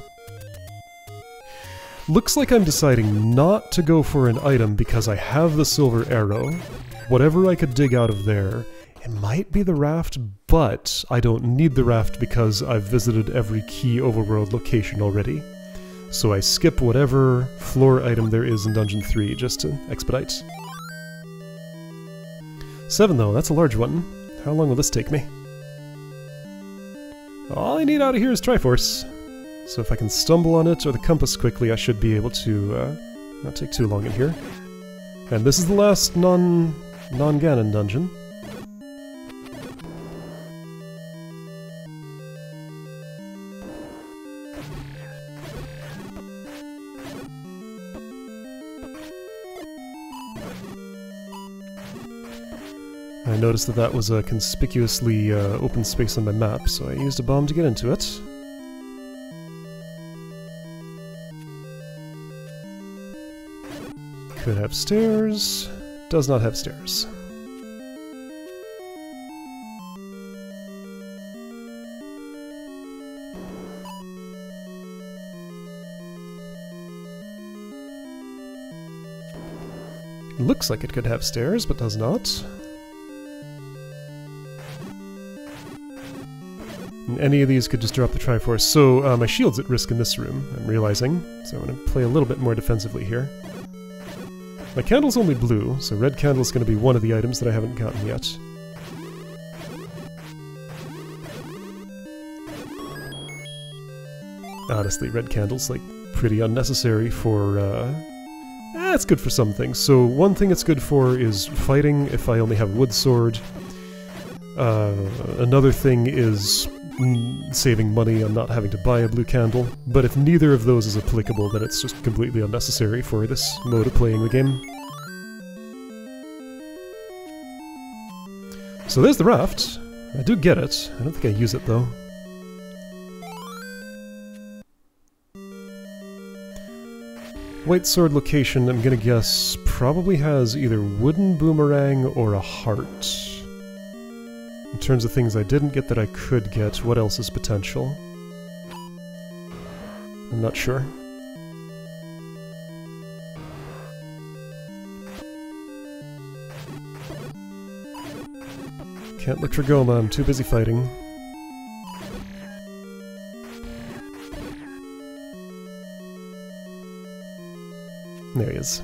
Looks like I'm deciding not to go for an item because I have the silver arrow. Whatever I could dig out of there, it might be the raft, but I don't need the raft because I've visited every key overworld location already. So I skip whatever floor item there is in Dungeon 3 just to expedite. 7 though, that's a large one. How long will this take me? All I need out of here is Triforce. So if I can stumble on it or the compass quickly, I should be able to not take too long in here. And this is the last non-Ganon dungeon. I noticed that that was a conspicuously open space on my map, so I used a bomb to get into it. Could have stairs. Does not have stairs. Looks like it could have stairs, but does not. And any of these could just drop the Triforce. So my shield's at risk in this room, I'm realizing. So I'm going to play a little bit more defensively here. My candle's only blue, so red candle's going to be one of the items that I haven't gotten yet. Honestly, red candle's like pretty unnecessary for it's good for some things. So one thing it's good for is fighting if I only have wood sword. Another thing is saving money on not having to buy a blue candle. But if neither of those is applicable, then it's just completely unnecessary for this mode of playing the game. So there's the raft. I do get it. I don't think I use it though. White sword location, I'm gonna guess, probably has either wooden boomerang or a heart. In terms of things I didn't get that I could get, what else is potential? I'm not sure. Can't look for Goma, I'm too busy fighting. There he is.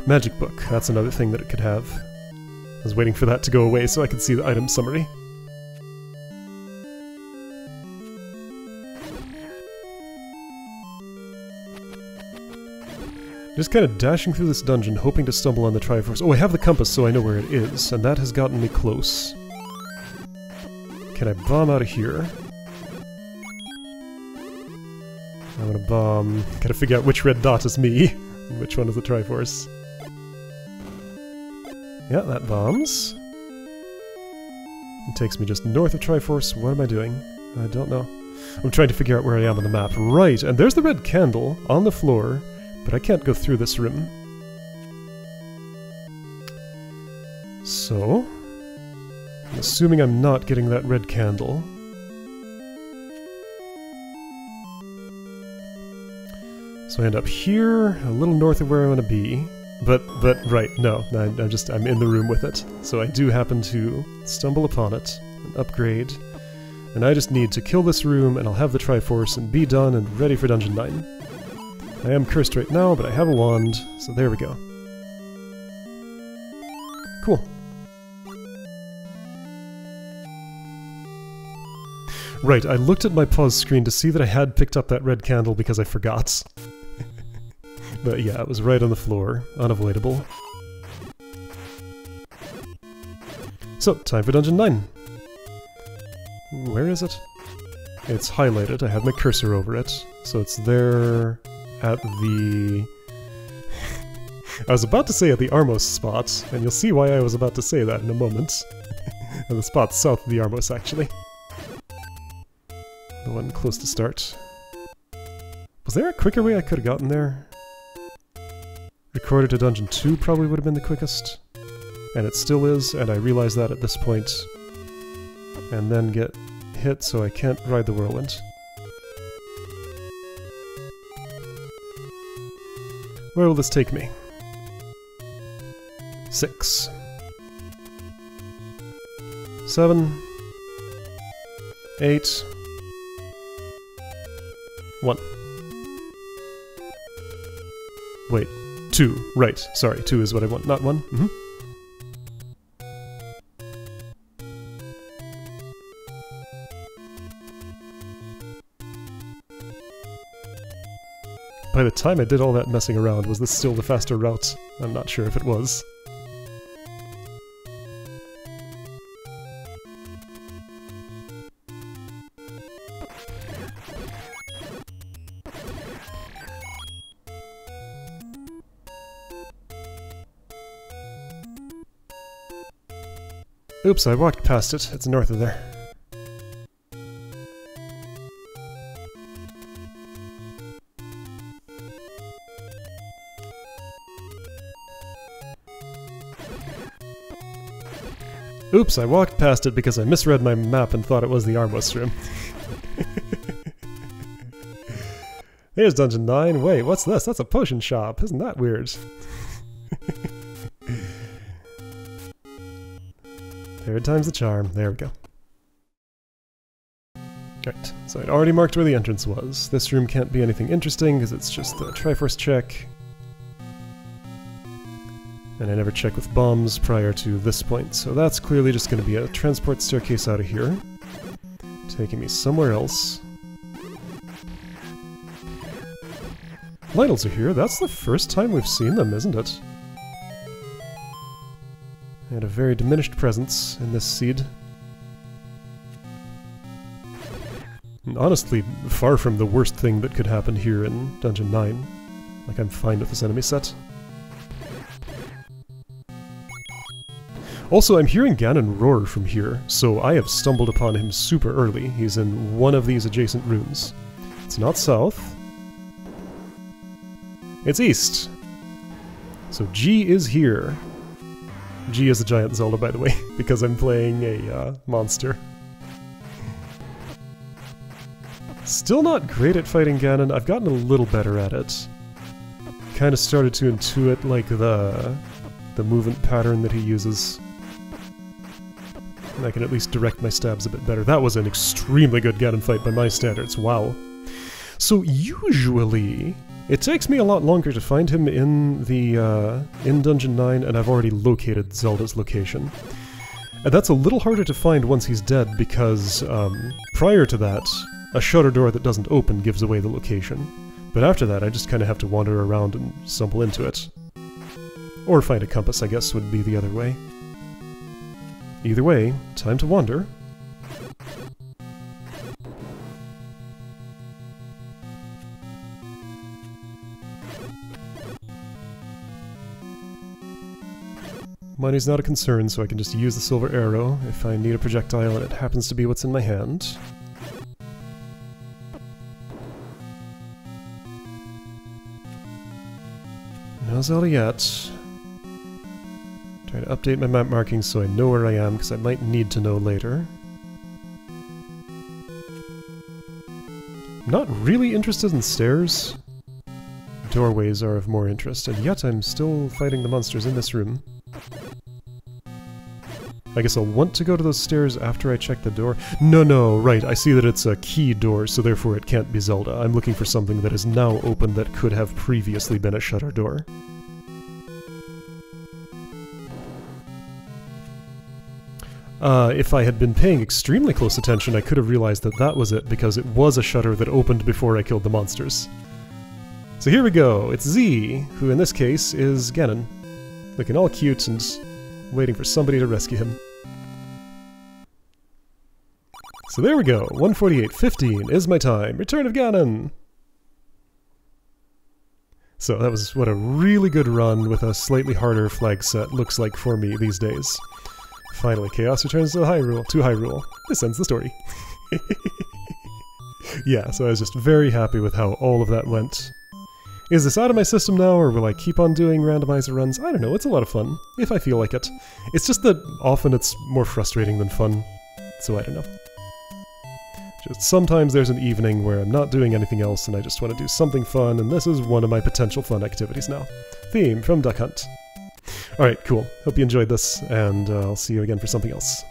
Magic book, that's another thing that it could have. I was waiting for that to go away so I could see the item summary. Just kind of dashing through this dungeon, hoping to stumble on the Triforce. Oh, I have the compass so I know where it is, and that has gotten me close. Can I bomb out of here? I'm gonna bomb... Gotta figure out which red dot is me, and which one is the Triforce. Yeah, that bombs. It takes me just north of Triforce. What am I doing? I don't know. I'm trying to figure out where I am on the map. Right, and there's the red candle on the floor, but I can't go through this room. So... I'm assuming I'm not getting that red candle. So I end up here, a little north of where I want to be. But right, no, I'm in the room with it. So I do happen to stumble upon it, and upgrade, and I just need to kill this room, and I'll have the Triforce, and be done, and ready for Dungeon 9. I am cursed right now, but I have a wand, so there we go. Cool. Right, I looked at my pause screen to see that I had picked up that red candle because I forgot. But yeah, it was right on the floor. Unavoidable. So, time for Dungeon 9. Where is it? It's highlighted. I have my cursor over it. So it's there at the... I was about to say at the Armos spot, and you'll see why I was about to say that in a moment. And the spot south of the Armos, actually. The one close to start. Was there a quicker way I could have gotten there? Recorder to Dungeon 2 probably would have been the quickest. And it still is, and I realize that at this point. And then get hit so I can't ride the whirlwind. Where will this take me? 6. 7. 8. 1. Wait. 2. Right. Sorry, 2 is what I want, not 1. Mm-hmm. By the time I did all that messing around, was this still the faster route? I'm not sure if it was. Oops, I walked past it. It's north of there. Oops, I walked past it because I misread my map and thought it was the Armwest room. Here's Dungeon 9. Wait, what's this? That's a potion shop. Isn't that weird? Third time's the charm. There we go. Right, so I'd already marked where the entrance was. This room can't be anything interesting because it's just the Triforce check. And I never check with bombs prior to this point, so that's clearly just going to be a transport staircase out of here, taking me somewhere else. Lynels are here. That's the first time we've seen them, isn't it? They had a very diminished presence in this seed. And honestly, far from the worst thing that could happen here in Dungeon 9. Like, I'm fine with this enemy set. Also, I'm hearing Ganon roar from here, so I have stumbled upon him super early. He's in one of these adjacent rooms. It's not south. It's east. So G is here. G is a giant Zelda, by the way, because I'm playing a monster. Still not great at fighting Ganon. I've gotten a little better at it. Kind of started to intuit, like, the movement pattern that he uses. I can at least direct my stabs a bit better. That was an extremely good Ganon fight by my standards, wow. So usually, it takes me a lot longer to find him in the in Dungeon 9, and I've already located Zelda's location. And that's a little harder to find once he's dead, because prior to that, a shutter door that doesn't open gives away the location. But after that, I just kind of have to wander around and stumble into it. Or find a compass, I guess, would be the other way. Either way, time to wander. Money's not a concern, so I can just use the silver arrow if I need a projectile and it happens to be what's in my hand. No Zelda yet. Trying to update my map markings so I know where I am, because I might need to know later. Not really interested in stairs. Doorways are of more interest, and yet I'm still fighting the monsters in this room. I guess I'll want to go to those stairs after I check the door. No, right, I see that it's a key door, so therefore it can't be Zelda. I'm looking for something that is now open that could have previously been a shutter door. If I had been paying extremely close attention, I could have realized that that was it, because it was a shutter that opened before I killed the monsters. So here we go, it's Z, who in this case is Ganon. Looking all cute and waiting for somebody to rescue him. So there we go, 148.15 is my time. Return of Ganon! So that was what a really good run with a slightly harder flag set looks like for me these days. Finally, Chaos returns to Hyrule. This ends the story. Yeah, so I was just very happy with how all of that went. Is this out of my system now, or will I keep on doing randomizer runs? I don't know, it's a lot of fun, if I feel like it. It's just that often it's more frustrating than fun, so I don't know. Just sometimes there's an evening where I'm not doing anything else and I just want to do something fun, and this is one of my potential fun activities now. Theme from Duck Hunt. Alright, cool. Hope you enjoyed this, and I'll see you again for something else.